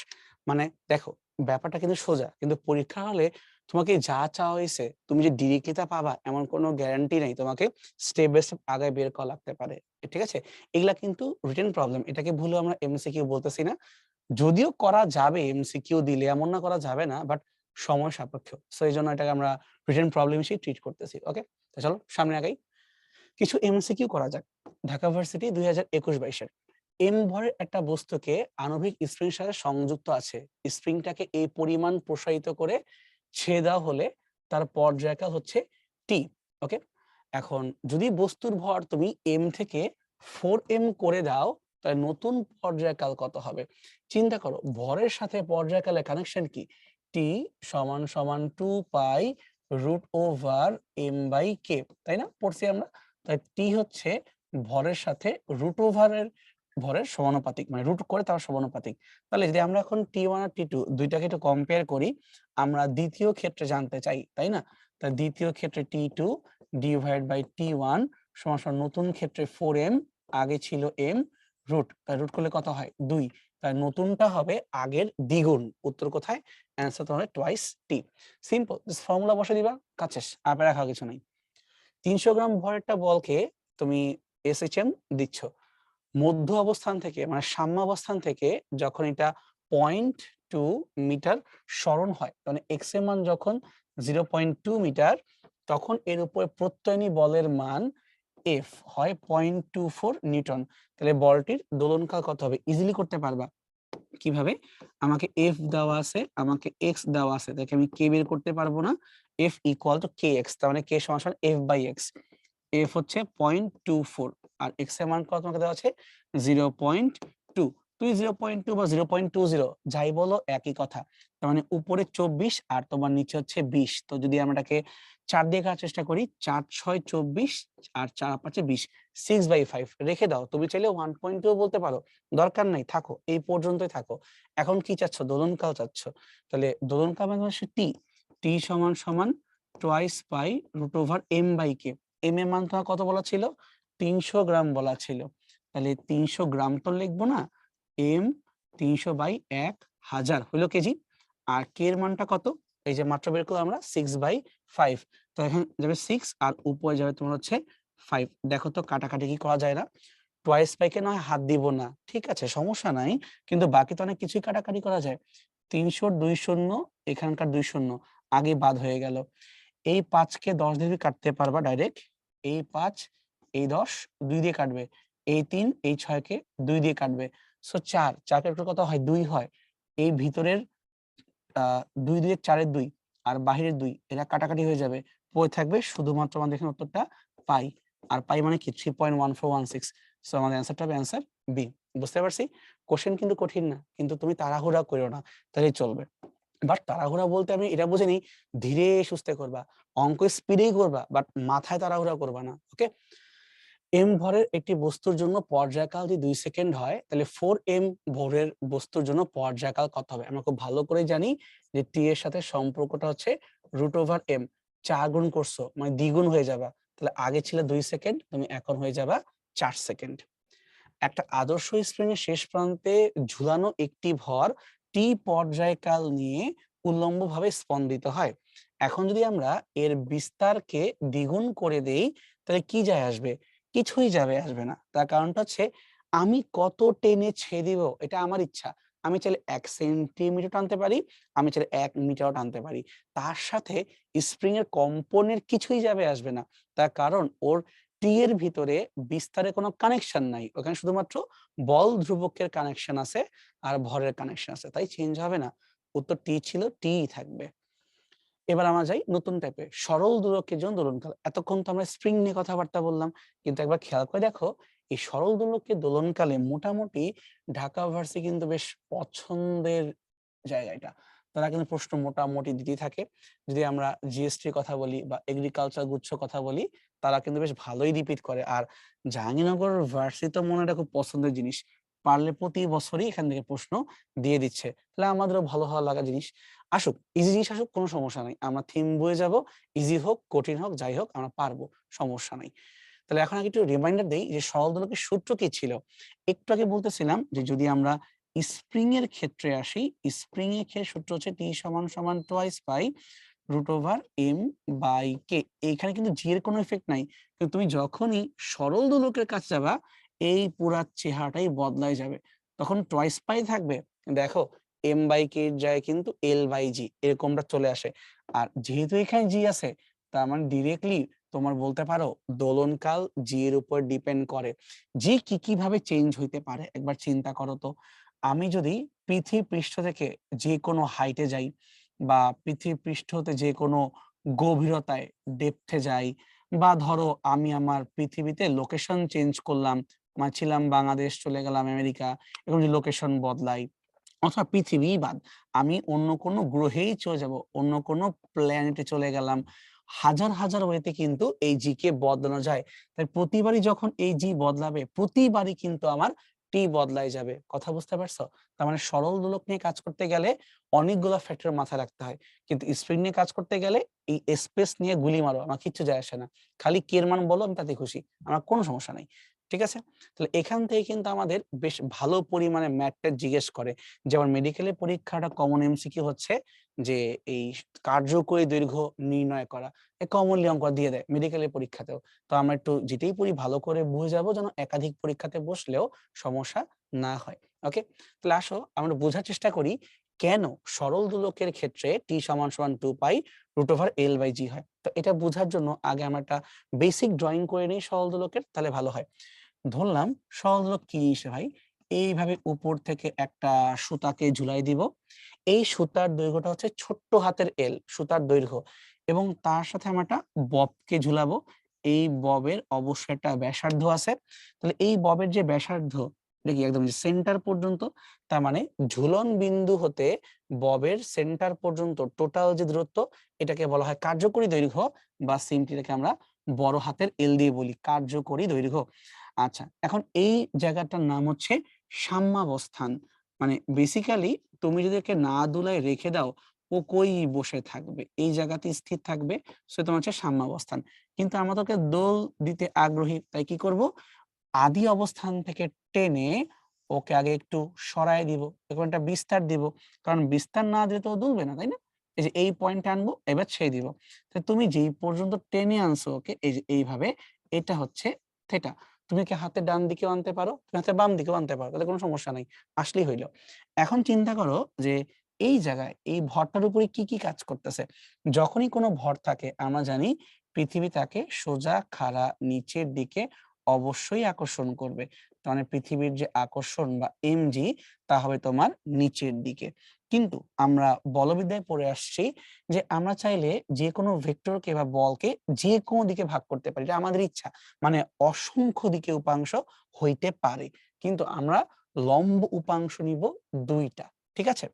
মানে দেখো ব্যাপারটা কিন্তু সোজা, কিন্তু পরীক্ষা হলে তোমাকে যা চাওয়া হয়েছে তুমি যে ডিরেক্টলি তা পাবা এমন কোনো গ্যারান্টি নাই। তোমাকে স্টেপ বাই স্টেপ আগায় বের করা লাগতে পারে। ঠিক আছে? এগুলা কিন্তু রিটেন প্রবলেম। এটাকে ভুলে আমরা এমসিকিউ বলতেছি না। যদিও করা যাবে এমসিকিউ দিলে, এমন না করা যাবে না, বাট সময় সাপেক্ষ। সো এইজন্য এটাকে আমরা রিটেন প্রবলেম হিসেবে ট্রিট করতেছি। ওকে, তো চলো সামনে আগাই। কিছু এমসিকিউ করা যাক। ঢাকা ভার্সিটি 2021-22 এর এম ভরের একটা বস্তুকে আণবিক স্প্রিং সাথে সংযুক্ত আছে। স্প্রিংটাকে এই পরিমাণ প্রসারিত করে ছেড়ে দেওয়া হলে তার পর্যায়কাল হচ্ছে টি। ওকে, এখন যদি বস্তুর ভর তুমি এম থেকে 4m করে দাও তাহলে নতুন পর্যায়কাল কত হবে? চিন্তা করো ভরের সাথে পর্যায়কালের কানেকশন কি? টি সমান সমান 2 পাই রুট ওভার এম বাই কে, তাই না? পড়ছি আমরা। তাই টি হচ্ছে ভরের সাথে রুট ওভারের ভরের সমানুপাতিক, মানে রুট করে তার সমানুপাতিক। তাহলে যদি আমরা এখন টি1 আর টি2 দুইটাকে একটু কম্পেয়ার করি, আমরা দ্বিতীয় ক্ষেত্রে জানতে চাই, তাই না? তাই দ্বিতীয় ক্ষেত্রে টি2 ডিভাইড বাই টি1 সমান সমান নতুন ক্ষেত্রে 4m, আগে ছিল m রুট, তাই রুট করলে কত হয়? 2। তাই নতুনটা হবে আগের দ্বিগুণ। উত্তর কোথায়? অ্যান্সার তো হবে টুয়াইস টি। সিম্পল, জাস্ট ফর্মুলা বসে দিবা, কাজ শেষ। আর রাখার কিছু নাই। 300 গ্রাম ভরের বলকে তুমি এসএইচএম দিচ্ছ, মধ্য অবস্থান থেকে মানে সাম্য অবস্থান থেকে যখন এটা 0.2 মিটার সরণ হয়, মানে এক্স এর মান যখন 0.2 মিটার, তখন এর উপরে প্রত্যয়নী বলের মান এফ হয় 0.24 নিউটন। তাহলে বলটির দোলনকাল কত হবে? ইজিলি করতে পারবা। কিভাবে? আমাকে এফ দেওয়া আছে, আমাকে এক্স দেওয়া আছে, তাকে আমি কে বের করতে পারবো না। F equal to k x, তার মানে কে সমান সমান এফ বাই এক্স। এফ হচ্ছে 0.24 আর এক্স এর মান কত তোমাকে দেওয়া আছে? 0.2। তুই 0.2 বা 0.20 যাই বলো একই কথা। তার মানে উপরে 24 আর তোমার নিচে হচ্ছে 20। তো যদি আমরা এটাকে 4 দিয়ে কাটার চেষ্টা করি, 4 6 24 আর 4 5 20, 6/5 রেখে দাও। তুমি চাইলে 1.2 বলতে পারো, দরকার নাই, থাকো এই পর্যন্তই থাকো। এখন কি চাচ্ছ? দোলনকাল চাচ্ছ। তাহলে দোলনকাল মানে হচ্ছে টি। টি সমান সমান twice pi root over M by k. M এর মান তোমার কত বলা ছিল? 300 গ্রাম বলা ছিল। তাহলে 300 গ্রাম তো লিখবো না, এম 300/1000 হলো কেজি। আর কে এর মানটা কত? এই যে মাত্র বের করলাম আমরা 6/5। তো এখন যাবে 6 আর উপরে যাবে তোমার হচ্ছে 5। দেখো তো কাটাকাটি কি করা যায় না? টুয়াইস পাইকে নয় হাত দিব না, ঠিক আছে সমস্যা নাই, কিন্তু বাকি তো অনেক কিছুই কাটাকাটি করা যায়। 300 2 শূন্য, এখানকার 2 শূন্য আগে বাদ হয়ে গেল। এই 5 কে 10 দিয়ে কাটতে পারবা ডাইরেক্ট। এই 5 এই 10 2 দিয়ে কাটবে। এই 3 এই 6 কে 2 দিয়ে কাটবে। সো 4 4 কে কত হয়? 2 হয়। এই ভিতরের 2 2 4 এর 2 আর বাহিরের 2 এরা কাটাকাটি হয়ে যাবে। পড়ে থাকবে শুধুমাত্র আমাদের এখানে উত্তরটা পাই। আর পাই মানে কি 3.1416। সো আমাদের অ্যান্সারটা হবে অ্যান্সার বি। বুঝতে পারছি? কোশ্চেন কিন্তু কঠিন না, কিন্তু তুমি তাড়াহুড়া করো না, তাহলেই চলবে। বাট তাড়াহুড়া বলতে আমি এটা বুঝিনি ধীরে সুস্থে করবা, অঙ্ক স্পিডেই করবা, বাট মাথায় তাড়াহুড়া করবা না। ওকে? এম ভরের একটি বস্তুর জন্য পর্যায়কাল যদি 2 সেকেন্ড হয়, তাহলে 4m ভরের বস্তুর জন্য পর্যায়কাল কত হবে? আমরা খুব ভালো করে জানি যে টি এর সাথে সম্পর্কটা হচ্ছে √m। 4 গুণ করছো মানে দ্বিগুণ হয়ে যাবা। তাহলে আগে ছিল 2 সেকেন্ড, তুমি এখন হয়ে যাবা 4 সেকেন্ড। একটা আদর্শ স্প্রিং এর শেষ প্রান্তে ঝুলানো একটি ভর টি পর্যায়কাল নিয়ে উল্লম্বভাবে স্পন্দিত হয়। এখন যদি আমরা এর বিস্তারকে দ্বিগুণ করে দেই, তাহলে কি যায় আসবে? কিছুই যাবে আসবে না। তার কারণটা হচ্ছে আমি কত টেনে ছেড়ে দিব এটা আমার ইচ্ছা। আমি চাইলে 1 সেন্টিমিটার টানতে পারি, আমি চাইলে 1 মিটারও টানতে পারি। তার সাথে স্প্রিং এর কম্পনের কিছুই যাবে আসবে না। তার কারণ ওর টি এর ভিতরে বিস্তারের কোনো কানেকশন নাই। ওখানে শুধুমাত্র বল ধ্রুবকের কানেকশন আছে আর ভরের কানেকশন আছে। তাই চেঞ্জ হবে না। উত্তর টি ছিল, টিই থাকবে। এবার আমরা যাই নতুন টাইপের সরল দোলকের জন্য দোলনকাল। এতক্ষণ তো আমরা স্প্রিং নিয়ে কথাবার্তা বললাম, কিন্তু একবার খেয়াল করে দেখো এই সরল দোলকের দোলনকালে মোটামুটি ঢাকা ভার্সিটি কিন্তু বেশ পছন্দের জায়গা এটা। তারা কিন্তু প্রশ্ন মোটামুটি দিতেই থাকে। যদি আমরা জিএসটির কথা বলি বা এগ্রিকালচার গুচ্ছ কথা বলি, তারা কিন্তু বেশ ভালোই রিপিট করে। আর জাহাঙ্গীরনগর ভার্সিটি তো মনে হয় এটা খুব পছন্দের জিনিস। পারলে প্রতি বছরই এখান থেকে প্রশ্ন দিয়ে দিচ্ছে। তাহলে আমাদেরও ভালো ভালো লাগা জিনিস। আসুক, ইজি জিনিস আসুক, কোনো সমস্যা নাই। আমরা থিম বয়ে যাব। ইজি হোক, কঠিন হোক, যাই হোক আমরা পারবো। সমস্যা নাই। তাহলে এখন আগে একটু রিমাইন্ডার দেই যে সরল দোলকের সূত্র কি ছিল? একটু আগে বলতেছিলাম যে যদি আমরা স্প্রিং এর ক্ষেত্রে আসি, স্প্রিং এর সূত্র হচ্ছে T সমান টুয়াইস পাই √m/k। এইখানে কিন্তু জি এর কোনো ইফেক্ট নাই। কিন্তু তুমি যখনই সরল দোলকের কাছে যাবা, এই পুরা চেহারাটাই বদলায় যাবে। তখন টুয়াইস পাই থাকবে। দেখো m/k এর জায়গায় কিন্তু l/g এরকমটা চলে আসে। আর যেহেতু এখানে জি আছে, তার মানে ডিরেক্টলি তোমার বলতে পারো দোলনকাল জি এর উপর ডিপেন্ড করে। জি কি ভাবে চেঞ্জ হইতে পারে একবার চিন্তা করো তো। আমি যদি পৃথিবী পৃষ্ঠ থেকে যে কোনো হাইটে যাই বা পৃথিবী পৃষ্ঠ হতে যে কোনো গভীরতায় ডেপথে যাই, বা ধরো আমি আমার পৃথিবীতে লোকেশন চেঞ্জ করলাম, মানে ছিলাম বাংলাদেশ চলে গেলাম আমেরিকা, এরকম যে লোকেশন বদলাই, অথবা পৃথিবীই বাদ আমি অন্য কোনো গ্রহেই চলে যাব, অন্য কোনো প্ল্যানেটে চলে গেলাম, হাজার হাজার ওয়েতে কিন্তু এই জি কে বদলানো যায়। তাই প্রতিবারই যখন এই জি বদলাবে, প্রতিবারই কিন্তু আমার টি বদলাই যাবে। কথা বুঝতে পারছো? তার মানে সরল দোলক নিয়ে কাজ করতে গেলে অনেকগুলো ফ্যাক্টর মাথায় রাখতে হয়, কিন্তু স্প্রিং নিয়ে কাজ করতে গেলে এই স্পেস নিয়ে গুলি মারো, আমার কিচ্ছু যায় আসে না। খালি কে এর মান বলো, আমি তাতে খুশি, আমার কোনো সমস্যা নাই। ঠিক আছে? তাহলে এখান থেকে কিন্তু আমাদের বেশ ভালো পরিমাণে ম্যাথটা জিজ্ঞেস করে। যেমন মেডিকেলের পরীক্ষাটা কমন এমসিকিউ হচ্ছে যে এই কার্যকরী দৈর্ঘ্য নির্ণয় করা, কমনলি অঙ্ক দিয়ে দেয় মেডিকেলের পরীক্ষাতেও। তো আমরা একটু যেটাই পড়ি ভালো করে বুঝে যাব, যেন একাধিক পরীক্ষাতে বসলেও সমস্যা না হয়। ওকে? তাহলে আসো আমরা বোঝার চেষ্টা করি কেন সরল দোলকের ক্ষেত্রে টি সমান 2 পাই √l/g হয়। তো এটা বোঝার জন্য আগে আমরা একটা বেসিক ড্রয়িং করে নিই সরল দোলকের, তাহলে ভালো হয়। ধরলাম সরল দোলক কি জিনিস ভাই? এইভাবে উপর থেকে একটা সুতাকে ঝুলাই দিব। এই সুতার দৈর্ঘ্যটা হচ্ছে ছোট্ট হাতের এল সুতার দৈর্ঘ্য, এবং তার সাথে আমরা একটা ববকে ঝুলাবো। এই ববের অবশ্যই একটা ব্যাসার্ধ আছে। তাহলে এই ববের যে ব্যাসার্ধ, এটা কি একদম সেন্টার পর্যন্ত, তার মানে ঝুলন বিন্দু হতে ববের সেন্টার পর্যন্ত টোটাল যে দূরত্ব, এটাকে বলা হয় কার্যকরী দৈর্ঘ্য, বা সিম্পলি এটাকে আমরা বড় হাতের এল দিয়ে বলি কার্যকরী দৈর্ঘ্য। আচ্ছা, এখন এই জায়গাটার নাম হচ্ছে সাম্যাবস্থান। মানে বেসিক্যালি তুমি যদি একে না দুলায় রেখে দাও, ও কই বসে থাকবে, এই জায়গাতে স্থির থাকবে। সো তোমার হচ্ছে সাম্যাবস্থান। কিন্তু আমরা তোকে দোল দিতে আগ্রহী, তাই কি করব? আদি অবস্থান থেকে টেনে ওকে আগে একটু সরায় দিব, এরকম একটা বিস্তার দিব। কারণ বিস্তার না দিলে তো ও দুলবে না, তাই না? এই যে এই পয়েন্টে আনবো, এবার ছেড়ে দিব। তো তুমি যেই পর্যন্ত টেনে আনছো ওকে, এই যে এইভাবে, এটা হচ্ছে থেটা। তুমি কি হাতে ডান দিকেও আনতে পারো, তুমি হাতে বাম দিকেও আনতে পারো, তাহলে কোনো সমস্যা নাই, আসলেই হইলো। এখন চিন্তা করো যে এই জায়গায় এই ভরটার উপরে কি কি কাজ করতেছে। যখনই কোনো ভর থাকে আমরা জানি পৃথিবী তাকে সোজা খাড়া নিচের দিকে অবশ্যই আকর্ষণ করবে। তার মানে পৃথিবীর যে আকর্ষণ বা mg, তা হবে তোমার নিচের দিকে। কিন্তু আমরা বলবিদ্যায় পড়ে আসছি যে আমরা চাইলে যে কোনো ভেক্টরকে বা বলকে যে কোনো দিকে ভাগ করতে পারি, এটা আমাদের ইচ্ছা। মানে অসংখ্য দিকে উপাংশ হইতে পারে, কিন্তু আমরা লম্ব উপাংশ নিব 2টা। ঠিক আছে?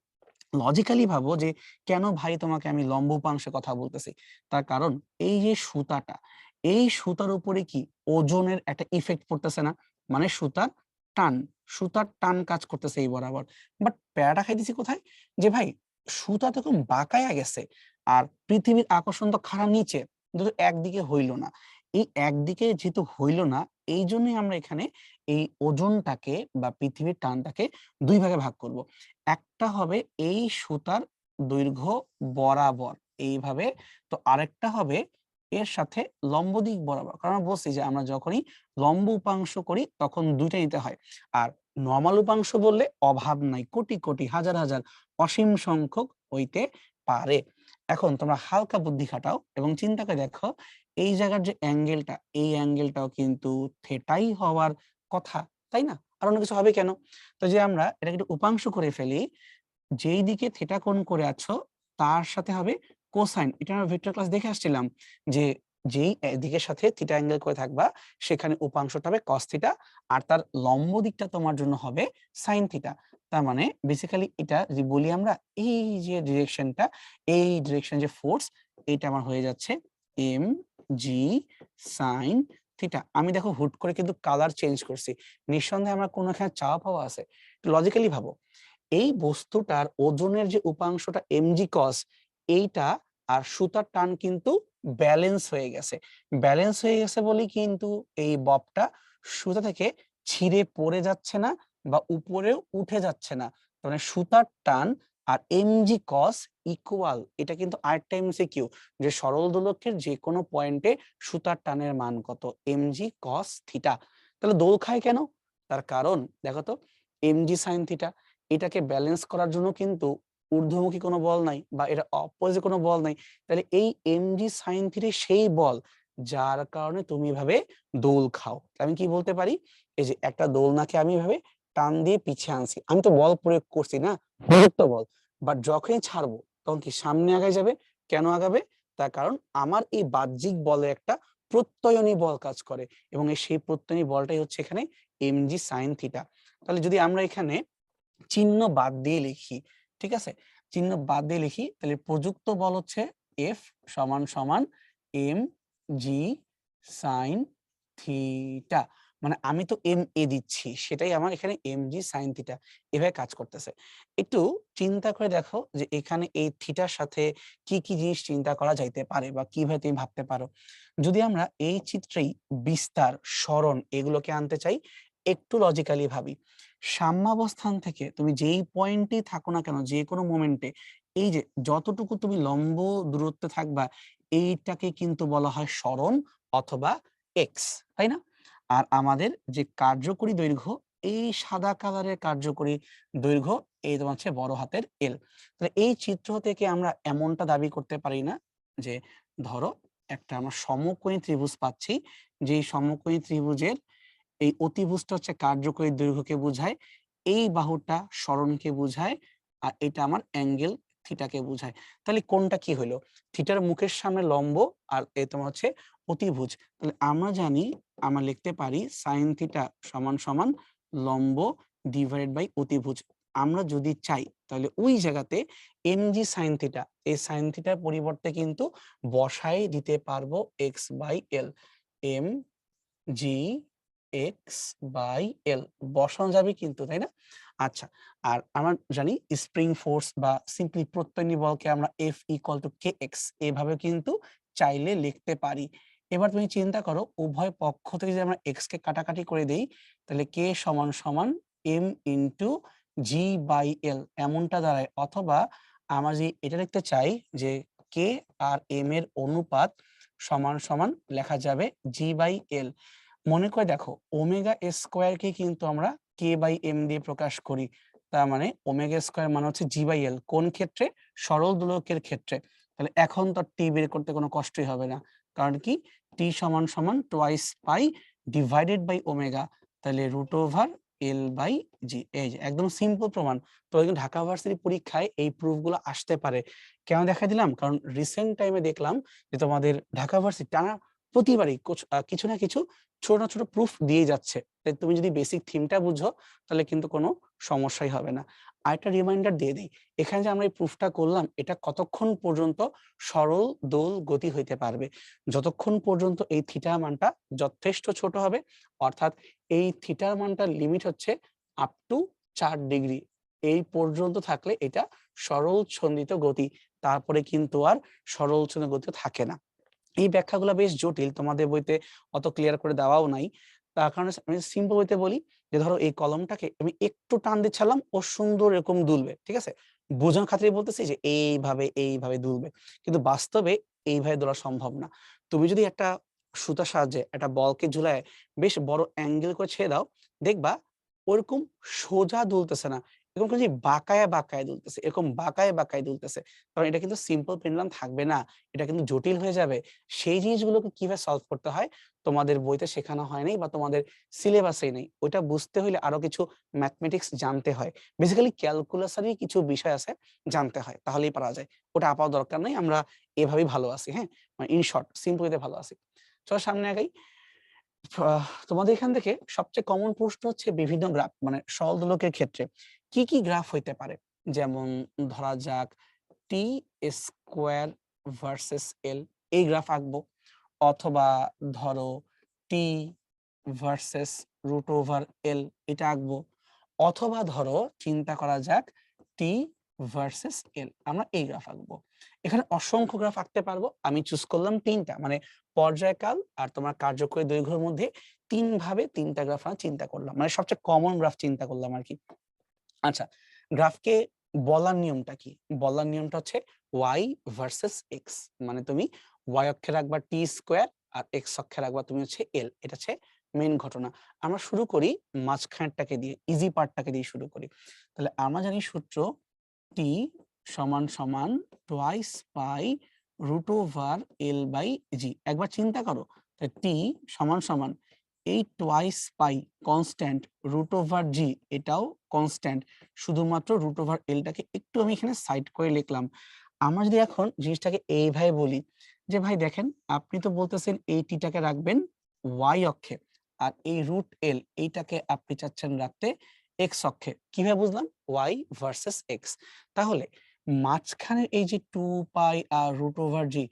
লজিক্যালি ভাবো যে কেন ভাই তোমাকে আমি লম্ব উপাংশের কথা বলতেছি। তার কারণ এই যে সুতাটা, এই সুতার উপরে কি ওজনের একটা ইফেক্ট পড়তেছে না? মানে টান, সুতার টান কাজ করতেছে এই বরাবর। বাট প্যারাটা খাইতেছি কোথায়? যে ভাই সুতা তো খুব বাঁকায়া গেছে। আর পৃথিবীর আকর্ষণ তো খাড়া নিচে, কিন্তু একদিকে হইল না। এই একদিকে যেহেতু হইল না, এই জন্যই আমরা এখানে এই ওজনটাকে বা পৃথিবীর টানটাকে 2 ভাগে ভাগ করব। একটা হবে এই সুতার দৈর্ঘ্য বরাবর এইভাবে, তো আরেকটা হবে এর সাথে লম্ব দিক বরাবর। কারণ আমরা বলছি যে আমরা যখনই লম্ব উপাংশ করি তখন 2টা নিতে হয়। আর নরমাল উপাংশ বললে অভাব নাই, কোটি কোটি হাজার হাজার অসীম সংখ্যক হইতে পারে। এখন তোমরা হালকা বুদ্ধি খাটাও এবং চিন্তা করে দেখো, এই জায়গার যে অ্যাঙ্গেলটা, এই অ্যাঙ্গেলটাও কিন্তু থেটাই হওয়ার কথা, তাই না? আর অন্য কিছু হবে কেন? তো যে আমরা এটাকে একটু উপাংশ করে ফেলি, যেই দিকে থিটা কোণ করে আছো তার সাথে হবে কোসাইন। এটা আমরা ভেক্টর ক্লাস দেখে আসছিলাম যে যেই দিকের সাথে থিটা অ্যাঙ্গেল করে থাকবা সেখানে উপাংশটা হবে কস থিটা, আর তার লম্ব দিকটা তোমার জন্য হবে সাইন থিটা। তার মানে বেসিক্যালি এটা যদি বলি আমরা, এই যে ডিরেকশনটা, এই ডিরেকশন যে ফোর্স, এটা আমার হয়ে যাচ্ছে এম জি সাইন থিটা। আমি দেখো হুট করে কিন্তু কালার চেঞ্জ করছি, নিঃসন্দেহে আমার কোনো এখানে চাওয়া পাওয়া আছে। লজিক্যালি ভাবো, এই বস্তুটার ওজনের যে উপাংশটা mg cos, এইটা আর সুতার টান কিন্তু ব্যালেন্স হয়ে গেছে। ব্যালেন্স হয়ে গেছে বলেই কিন্তু এই ববটা সুতা থেকে ছিঁড়ে পড়ে যাচ্ছে না বা উপরেও উঠে যাচ্ছে না। মানে সুতার টান আর mg cos ইকুয়াল। এটা কিন্তু আরেকটা এমসিকিউ, যে সরল দোলকের যে কোনো পয়েন্টে সুতার টানের মান কত? mg cos theta. তাহলে দোল খায় কেন? তার কারণ দেখো তো, mg sin থিটা, এটাকে ব্যালেন্স করার জন্য কিন্তু ঊর্ধ্বমুখী কোনো বল নাই বা এটা অপোজিট কোনো বল নাই। তাহলে এই mg sin থিটা সেই বল যার কারণে তুমি এভাবে দোল খাও। আমি কি বলতে পারি, এই যে একটা দোলনাকে আমি এভাবে টান দিয়ে পিছিয়ে আনছি, আমি তো বল প্রয়োগ করছি না, প্রযুক্ত বল। বাট যখনই ছাড়বো তখন কি সামনে আগায় যাবে। কেন আগাবে? তার কারণ আমার এই বাহ্যিক বলে একটা প্রত্যয়নী বল কাজ করে, এবং এই সেই প্রত্যয়নী বলটাই হচ্ছে এখানে mg sin থিটা। তাহলে যদি আমরা এখানে চিহ্ন বাদ দিয়ে লিখি, ঠিক আছে, চিহ্ন বাদ দিয়ে লিখি, তাহলে প্রযুক্ত বল হচ্ছে এফ সমান সমান এম জি সাইন থিটা। মানে আমি তো এম এ দিচ্ছি, সেটাই আমার এখানে এম জি সাইন থিটা এভাবে কাজ করতেছে। একটু চিন্তা করে দেখো যে এখানে এই থিটার সাথে কি কি জিনিস চিন্তা করা যাইতে পারে বা কিভাবে তুমি ভাবতে পারো। যদি আমরা এই চিত্রেই বিস্তার, সরণ এগুলোকে আনতে চাই, একটু লজিক্যালি ভাবি। সাম্যাবস্থান থেকে তুমি যেই পয়েন্টেই থাকো না কেন, যে কোনো মোমেন্টে, এই যে যতটুকু তুমি লম্ব দূরত্বে থাকবা, এইটাকে কিন্তু বলা হয় সরণ অথবা এক্স, তাই না? আর আমাদের যে কার্যকরী দৈর্ঘ্য, এই সাদা কালারের কার্যকরী দৈর্ঘ্য, এই তোমার হচ্ছে বড় হাতের এল। তাহলে এই চিত্র থেকে আমরা এমনটা দাবি করতে পারি না যে, ধরো একটা আমরা সমকোণী ত্রিভুজ পাচ্ছি, যেই সমকোণী ত্রিভুজের এই অতিভুজটা হচ্ছে কার্যকরী দৈর্ঘ্যকে বোঝায়, এই বাহুটা সরণকে বোঝায়, আর এটা আমার অ্যাঙ্গেল থিটাকে বোঝায়। তাহলে কোনটা কি হলো? থিটার মুখের সামনে লম্ব, আর এ তোমার হচ্ছে অতিভুজ। তাহলে আমরা জানি, আমরা লিখতে পারি সাইন থিটা সমান সমান লম্ব ডিভাইডেড বাই অতিভুজ। আমরা যদি চাই তাহলে ওই জায়গাতে mg sin থিটা, এই sin থিটার পরিবর্তে কিন্তু বসাই দিতে পারবো x by l, m g x by l বসানো যাবে কিন্তু, তাই না? আচ্ছা, আর আমরা জানি স্প্রিং ফোর্স বা সিম্পলি প্রত্যয়নী বলকে আমরা F equal to k x এভাবে কিন্তু চাইলে লিখতে পারি। এবার তুমি চিন্তা করো, উভয় পক্ষ থেকে যদি আমরা এক্স কে কাটাকাটি করে দেই, তাহলে কে সমান সমান m into g by l এমনটা দাঁড়ায়। অথবা আমরা যদি এটা লিখতে চাই যে কে আর এম এর অনুপাত সমান সমান লেখা যাবে জি বাই এল। মনে করে দেখো, ওমেগা স্কোয়ার কে কিন্তু আমরা কে বাই এম দিয়ে প্রকাশ করি। তার মানে ওমেগা স্কোয়ার মানে হচ্ছে জি বাই এল। কোন ক্ষেত্রে? সরল দোলকের ক্ষেত্রে। তাহলে এখন তো টি বের করতে কোনো কষ্টই হবে না, কারণ কি টি সমান সমান twice pi divided by omega, তাহলে root over L by g. এই যে একদম সিম্পল প্রমাণ। তো ঢাকা ভার্সিটি পরীক্ষায় এই প্রুফ গুলো আসতে পারে। কেন দেখা দিলাম? কারণ রিসেন্ট টাইমে দেখলাম যে তোমাদের ঢাকা ভার্সিটি টানা প্রতিবারই কিছু না কিছু ছোট না ছোট প্রুফ দিয়ে যাচ্ছে। তাই তুমি যদি বেসিক থিমটা বুঝো তাহলে কিন্তু কোনো সমস্যাই হবে না। আরেকটা রিমাইন্ডার দিয়ে দিই, এখানে যে আমরা এই প্রুফটা করলাম এটা কতক্ষণ পর্যন্ত সরল দোল গতি হইতে পারবে, যতক্ষণ পর্যন্ত এই থিটা মানটা যথেষ্ট ছোট হবে, অর্থাৎ এই থিটার মানটার লিমিট হচ্ছে আপ টু 4 ডিগ্রি, এই পর্যন্ত থাকলে এটা সরল ছন্দিত গতি, তারপরে কিন্তু আর সরল ছন্দিত গতি থাকে না। এই ব্যাখ্যাগুলো বেশ জটিল, তোমাদের বইতে অত ক্লিয়ার করে দেওয়াও নাই। তার কারণে আমি সিম্পল বইতে বলি যে ধরো এই কলমটাকে আমি একটু টান দিচ্ছিলাম ও সুন্দর এরকম দুলবে, ঠিক আছে? বোঝানোর খাতিরে বলতেছি যে এইভাবে এইভাবে দুলবে, কিন্তু বাস্তবে এইভাবে দোলা সম্ভব না। তুমি যদি একটা সুতার সাহায্যে একটা বলকে ঝুলায় বেশ বড় অ্যাঙ্গেল করে ছেড়ে দাও, দেখবা ওরকম সোজা দুলতেছে না, এরকম যে বাঁকায় বাঁকায় দুলতেছে, এরকম বাঁকায় বাঁকায় দুলতেছে। কারণ এটা কিন্তু সিম্পল পেন্ডুলাম থাকবে না, এটা কিন্তু জটিল হয়ে যাবে। সেই জিনিসগুলোকে কিভাবে সলভ করতে হয় তোমাদের বইতে শেখানো হয় নাই বা তোমাদের সিলেবাসেই নেই। ওইটা বুঝতে হইলে আরো কিছু ম্যাথমেটিক্স জানতে হয়। বেসিক্যালি ক্যালকুলাসেরই কিছু বিষয় আছে, জানতে হয়, তাহলেই পারা যায়। ওটা আপাতত দরকার নাই, আমরা এভাবেই ভালো আছি, হ্যাঁ? মানে ইন শর্ট সিম্পল ওয়েতে ভালো আছি। চলো সামনে আগাই। তোমাদের এখান থেকে সবচেয়ে কমন প্রশ্ন হচ্ছে বিভিন্ন গ্রাফ, মানে সরল দোলকের ক্ষেত্রে কি গ্রাফ হইতে পারে? যেমন ধরা যাক টি স্কোয়ার ভার্সেস এল, এই গ্রাফ আঁকবো। অথবা ধরো টি ভার্সেস রুট ওভার এল, এটা আঁকবো। অথবা ধরো চিন্তা করা যাক টি ভার্সেস এল, আমরা এই গ্রাফ আঁকবো। এখানে অসংখ্য গ্রাফ আঁকতে পারবো, আমি চুজ করলাম তিনটা, মানে পর্যায়কাল আর তোমার কার্যকরী দৈর্ঘ্যের মধ্যে ভাবে তিনটা গ্রাফ আমরা চিন্তা করলাম, মানে সবচেয়ে কমন গ্রাফ চিন্তা করলাম আর কি। আচ্ছা, গ্রাফকে বলার নিয়মটা কি? বলার নিয়মটা হচ্ছে ওয়াই ভার্সেস এক্স, মানে তুমি ওয়াই অক্ষে রাখবা টি স্কোয়ার আর এক্স অক্ষে রাখবা তুমি হচ্ছে এল, এটা হচ্ছে মেইন ঘটনা। আমরা শুরু করি মাঝখানটাকে দিয়ে, ইজি পার্টটাকে দিয়ে শুরু করি। তাহলে আমরা জানি সূত্র টি সমান সমান twice pi root over L by G. একবার চিন্তা করো, টি সমান সমান এই twice pi constant, root over G এটাও কনস্ট্যান্ট, শুধুমাত্র রুট ওভার এলটাকে একটু আমি এখানে সাইড করে লিখলাম। আমরা যদি এখন জিনিসটাকে এইভাবে বলি যে ভাই দেখেন, আপনি তো বলতেছেন এই টিটাকে রাখবেন ওয়াই অক্ষে, আর এই রুট এল এইটাকে আপনি চাচ্ছেন রাখতে এক্স অক্ষে। কিভাবে বুঝলাম? Y versus x. তাহলে মাঝখানের এই যে 2 পাই আর রুট ওভার জি,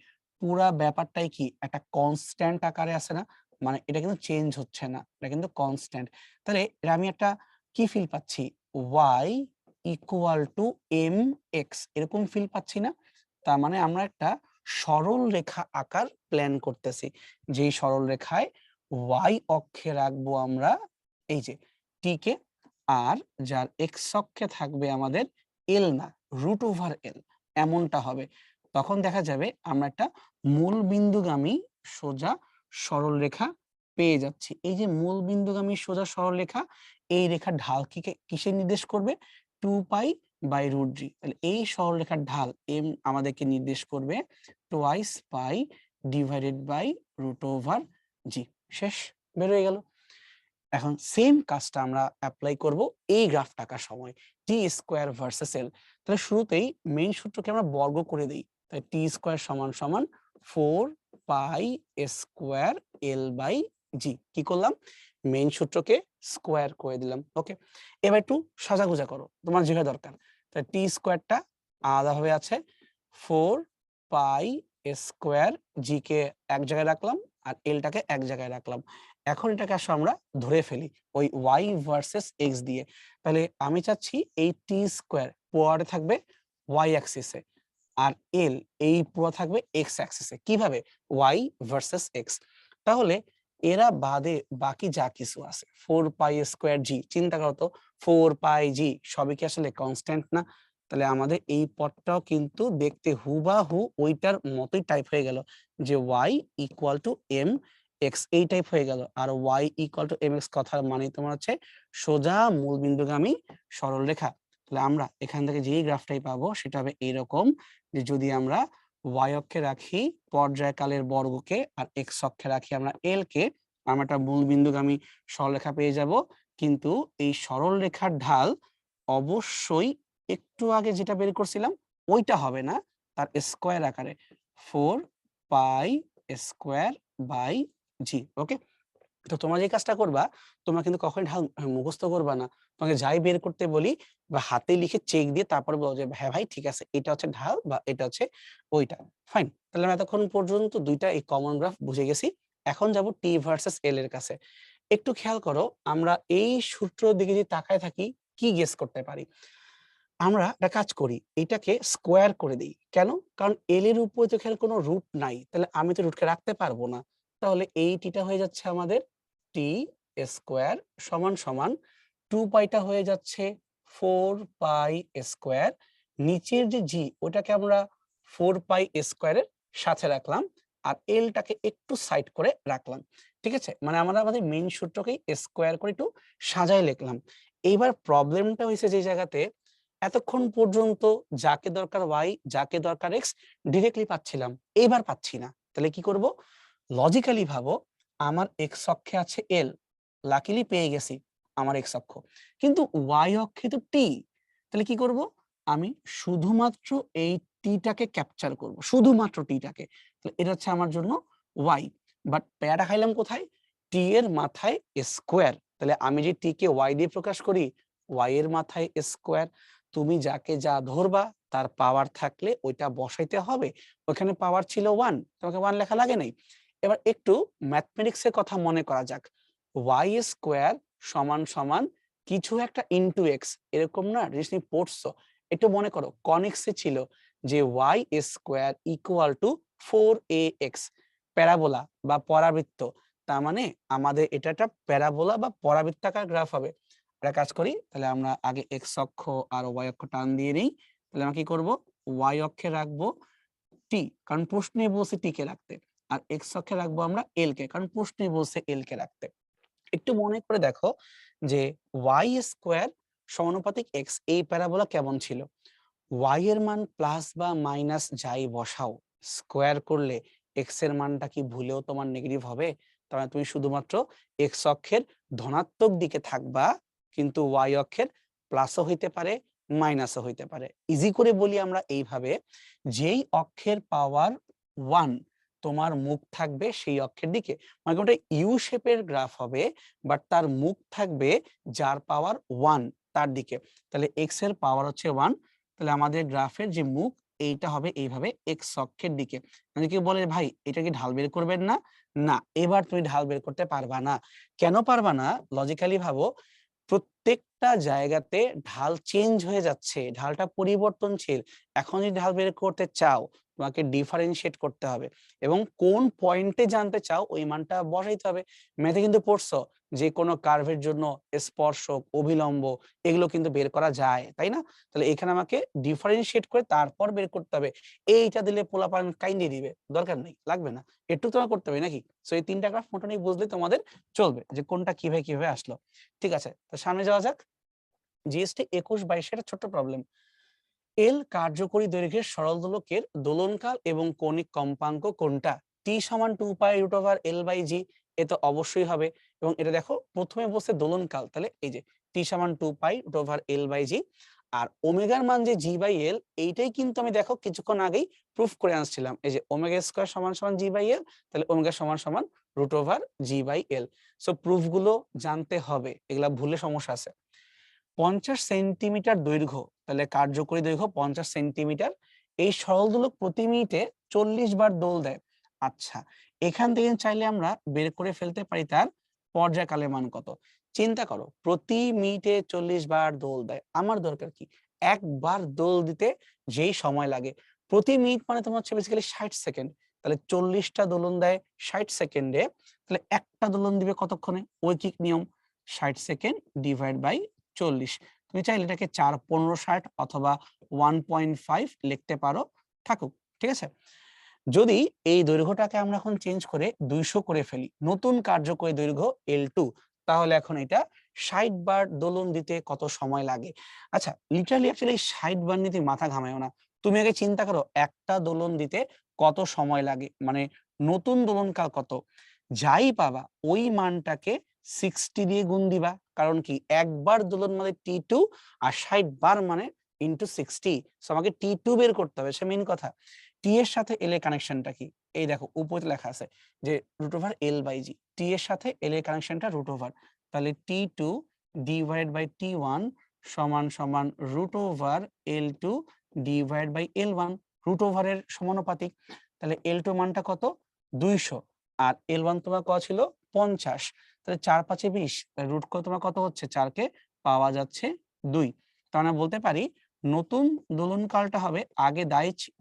পুরা ব্যাপারটাই কি একটা কনস্ট্যান্ট আকারে আছে না? মানে এটা কিন্তু চেঞ্জ হচ্ছে না, এটা কিন্তু কনস্ট্যান্ট। তাহলে এটা আমি একটা কি ফিল পাচ্ছি? Y equal to M x, এরকম ফিল পাচ্ছি না? তার মানে আমরা একটা সরল রেখা আকার প্ল্যান করতেছি, যেই সরল রেখায় ওয়াই অক্ষে রাখবো আমরা এই যে টি কে, আর যার এক্স অক্ষে থাকবে আমাদের এল না, রুট ওভার এল, এমনটা হবে। তখন দেখা যাবে আমরা একটা মূল বিন্দুগামী সোজা সরল রেখা পেয়ে যাচ্ছি। এই যে মূল বিন্দুগামী সোজা সরল রেখা, এই রেখার ঢাল কিসে নির্দেশ করবে? 2 পাই বাই রুট জি। তাহলে এই সরল রেখার ঢাল এম আমাদেরকে নির্দেশ করবে twice pi divided by root over G. শেষ, বের হয়ে গেল। এখন সেম কাজটা আমরা অ্যাপ্লাই করব এই গ্রাফটা আঁকার সময়, টি স্কোয়ার ভার্সেস এল। তাহলে শুরুতেই মেইন সূত্রকে আমরা বর্গ করে দেই। তাই টি স্কোয়ার সমান সমান 4 পাই স্কোয়ার এল বাই জি। কি করলাম? মেইন সূত্রকে স্কোয়ার করে দিলাম। ওকে, এবার একটু সাজাগুজা করো, তোমার যেভাবে দরকার। তাই টি স্কোয়ারটা আলাদাভাবে আছে, 4 পাই স্কোয়ার জি কে এক জায়গায় রাখলাম আর এলটাকে এক জায়গায় রাখলাম। এখন এটাকে আসলে আমরা ধরে ফেলি ওই ওয়াই ভার্সেস এক্স দিয়ে। তাহলে আমি চাচ্ছি এই টি স্কোয়ার পুরোটা থাকবে ওয়াই অ্যাক্সিসে, আর এল এই পুরো থাকবে এক্স অ্যাক্সিসে। কিভাবে? Y versus x. তাহলে এরা বাদে বাকি যা কিছু আছে 4 পাই স্কোয়ার জি, চিন্তা করো তো 4 পাই জি সবই কি আসলে কনস্ট্যান্ট না? তাহলে আমাদের এই পদটাও কিন্তু দেখতে হুবাহু ওইটার মতোই টাইপ হয়ে গেল, যে Y equal to M X, এই টাইপ হয়ে গেল। আর Y equal to M X কথার মানে তোমার হচ্ছে সোজা মূলবিন্দুগামী সরল রেখা। তাহলে আমরা এখান থেকে যেই গ্রাফটাই পাবো সেটা হবে এরকম, যে যদি আমরা ওয়াই অক্ষে রাখি পর্যায়কালের বর্গকে আর এক্স অক্ষে রাখি আমরা এল কে, আমরা একটা মূলবিন্দুগামী সরলরেখা পেয়ে যাব। কিন্তু এই সরল রেখার ঢাল অবশ্যই একটু আগে যেটা বের করছিলাম ওইটা হবে না, তার স্কোয়ার আকারে 4 পাই স্কোয়ার বাই জি। ওকে, তো তোমরা যে কাজটা করবা, তোমরা কিন্তু কখনোই ঢাল মুখস্থ করবা না। তোমাকে যাই বের করতে বলি বা হাতে লিখে চেক দিয়ে তারপরে বলো যে হ্যাঁ ভাই ঠিক আছে, এটা হচ্ছে ঢাল বা এটা হচ্ছে ওইটা। ফাইন, তাহলে আমরা এতক্ষণ পর্যন্ত দুইটা এই কমন গ্রাফ বুঝে গেছি। এখন যাব টি ভার্সেস এল এর কাছে। একটু খেয়াল করো, আমরা এই সূত্রের দিকে যদি তাকায় থাকি, কি গেস করতে পারি? আমরা একটা কাজ করি, এটাকে স্কোয়ার করে দেই। কেন? কারণ এল এর উপরে তো এখানে কোনো রুট নাই, তাহলে আমি তো রুটকে রাখতে পারবো না। তাহলে এই টিটা হয়ে যাচ্ছে আমাদের টি স্কোয়ার সমান সমান 2 পাইটা হয়ে যাচ্ছে 4 পাই স্কোয়ার। নিচের যে জি ওটাকে আমরা 4 পাই স্কোয়ারের সাথে রাখলাম, আর এলটাকে একটু সাইড করে রাখলাম। ঠিক আছে, মানে আমরা আমাদের মেইন সূত্রকেই স্কোয়ার করে একটু সাজায় লিখলাম। এইবার প্রবলেমটা হয়েছে যে জায়গাতে এতক্ষণ পর্যন্ত যাকে দরকার ওয়াই, যাকে দরকার এক্স ডিরেক্টলি পাচ্ছিলাম, এবার পাচ্ছি না। তাহলে কি করব? লজিক্যালি ভাবো, আমার এক্স অক্ষে আছে এল, লাকিলি পেয়ে গেছি আমার এক্স অক্ষ, কিন্তু ওয়াই অক্ষে তো টি। তাহলে কি করব? আমি শুধুমাত্র এই টিটাকে ক্যাপচার করব, শুধুমাত্র টিটাকে। তাহলে এটা হচ্ছে আমার জন্য ওয়াই, বাট প্যারা খাইলাম কোথায়? টি এর মাথায় স্কোয়ার। তাহলে আমি যে টি কে ওয়াই দিয়ে প্রকাশ করি, ওয়াই এর মাথায় স্কোয়ার। তুমি যাকে যা ধরবা তার পাওয়ার থাকলে ওইটা বসাইতে হবে। ওখানে পাওয়ার ছিল 1, তোমাকে 1 লেখা লাগে নাই। এবার একটু ম্যাথমেটিক্স এর কথা মনে করা যাক। ওয়াই স্কোয়ার সমান সমান কিছু একটা ইনটু এক্স, এরকম না জিনিস তুমি পড়ছো? একটু মনে করো, কনিক্সে ছিল যে y square equal to 4ax, parabola বা পরাবৃত্ত। তার মানে আমাদের এটা একটা প্যারাবোলা বা পরাবৃত্তাকার গ্রাফ হবে। একটা কাজ করি, তাহলে আমরা আগে এক্স অক্ষ আর ওয়াই অক্ষ টান দিয়ে নিই। তাহলে আমরা কি করব? ওয়াই অক্ষে রাখবো টি, কারণ প্রশ্নে বলছে টি কে রাখতে, আর এক্স অক্ষে রাখবো আমরা এল কে, কারণ প্রশ্নে বলছে এল কে রাখতে। একটু মনে করে দেখো যে ওয়াই স্কোয়ার সমানুপাতিক এক্স, এই প্যারাবোলা কেমন ছিল? ওয়াই এর মান প্লাস বা মাইনাস যাই বসাও, স্কোয়ার করলে এক্স এর মানটা কি ভুলেও তোমার নেগেটিভ হবে? তার মানে তুমি শুধুমাত্র এক্স অক্ষের ধনাত্মক দিকে থাকবা, কিন্তু ওয়াই অক্ষের প্লাসও হইতে পারে, মাইনাসও হইতে পারে। ইজি করে বলি আমরা এইভাবে, যেই অক্ষের পাওয়ার 1 তোমার মুখ থাকবে সেই অক্ষের দিকে, মানে ওটা ইউ শেপের গ্রাফ হবে, বাট তার মুখ থাকবে যার পাওয়ার 1 তার দিকে। তাহলে এক্স এর পাওয়ার হচ্ছে 1, তাহলে আমাদের গ্রাফের যে মুখ এইটা হবে এইভাবে এক্স অক্ষের দিকে। মানে কেউ বলে ভাই এটা কি ঢাল বের করবেন না? না, এবার তুমি ঢাল বের করতে পারবা না। কেন পারবা না? লজিক্যালি ভাবো, প্রত্যেকটা জায়গাতে ঢাল চেঞ্জ হয়ে যাচ্ছে, ঢালটা পরিবর্তনশীল। এখন যদি ঢাল বের করতে চাও, তোমাকে ডিফারেন্সিয়েট করতে হবে এবং কোন পয়েন্টে জানতে চাও ওই মানটা বসাইতে হবে। ম্যাথে কিন্তু পড়ছো যে কোনো কার্ভের জন্য স্পর্শক, অভিলম্ব এগুলো কিন্তু বের করা যায়, তাই না? তাহলে এখানে আমাকে ডিফারেন্সিয়েট করে তারপর বের করতে হবে। এইটা দিলে পোলাপান কাইন্ডলি দিবে, দরকার নেই, লাগবে না, একটু তোমার করতে হবে নাকি? সো এই 3টা গ্রাফ মোটামুটি বুঝলে তোমাদের চলবে যে কোনটা কিভাবে কিভাবে আসলো। ঠিক আছে, তো সামনে যাওয়া যাক। জিএসটি 21-22 এর ছোট্ট প্রবলেম। এল কার্যকরী দৈর্ঘ্যের সরল দোলকের দোলনকাল এবং কৌণিক কম্পাঙ্ক কোনটা? টি সমান 2 পাই রুট ওভার এল বাই জি, এ তো অবশ্যই হবে। এবং এটা দেখো প্রথমে বলছে দোলনকাল, তাহলে এই যে টি সমান 2 পাই রুট ওভার এল বাই জি, আর ওমেগার মান যে জি বাই এল, এইটাই কিন্তু আমি দেখো কিছুক্ষণ আগেই প্রুফ করে আসছিলাম। এই যে ওমেগা স্কয়ার সমান সমান জি বাই এল, তাহলে ওমেগা সমান সমান root over g by l. So proof গুলো জানতে হবে, এগুলা ভুলে সমস্যা আছে। 50 সেন্টিমিটার দৈর্ঘ্য, তাহলে কার্যকরী দৈর্ঘ্য 50 সেন্টিমিটার। এই সরল দোলক প্রতি মিনিটে 40 বার দোল দেয়। আচ্ছা, এখান থেকে চাইলে আমরা বের করে ফেলতে পারি তার পর্যায়কালের মান কত। চিন্তা করো, প্রতি মিনিটে 40 বার দোল দেয়, আমার দরকার কি? একবার দোল দিতে যেই সময় লাগে, প্রতি মিনিট মানে তোমার হচ্ছে বেসিক্যালি 60 সেকেন্ড। তাহলে 40টা দোলন দেয় 60 সেকেন্ডে, তাহলে একটা দোলন দিবে কতক্ষণে? ঐকিক নিয়ম, 60 সেকেন্ড ডিভাইড বাই 40। তুমি চাইলে এটাকে 4 15 60 অথবা 1.5 লিখতে পারো, থাকুক, ঠিক আছে। যদি এই দৈর্ঘ্যটাকে আমরা এখন চেঞ্জ করে 200 করে ফেলি, নতুন কার্যকরী দৈর্ঘ্য L2, তাহলে এখন এটা 60 বার দোলন দিতে কত সময় লাগে? আচ্ছা, লিটারালি অ্যাকচুয়ালি 60 বার নিতে মাথা ঘামায়ও না, তুমি আগে চিন্তা করো একটা দোলন দিতে কত সময় লাগে, মানে নতুন দোলনকাল কত। যাই পাবা ওই মানটাকে 60 দিয়ে গুণ দিবা, কারণ কি একবার দোলন মানে T2, আর 60 বার মানে ইনটু 60। সো আমাকে T2 বের করতে হবে, সে মেইন কথা। টি এর সাথে এল এর কানেকশনটা কি? এই দেখো উপরে লেখা আছে যে রুট ওভার এল বাই জি, টি এর সাথে এল এর কানেকশনটা রুট ওভার, তাহলে T2 ডিভাইড বাই T1 সমান সমান root over L2 divide by L1, root ওভারের সমানুপাতিক। তাহলে L2 মানটা কত 200 আর L1 তোমার কত ছিল 50, তাহলে 4 5 20, রুট করে তোমার কত হচ্ছে 4 কে পাওয়া যাচ্ছে 2। তার মানে বলতে পারি নতুন দোলনকালটা হবে আগে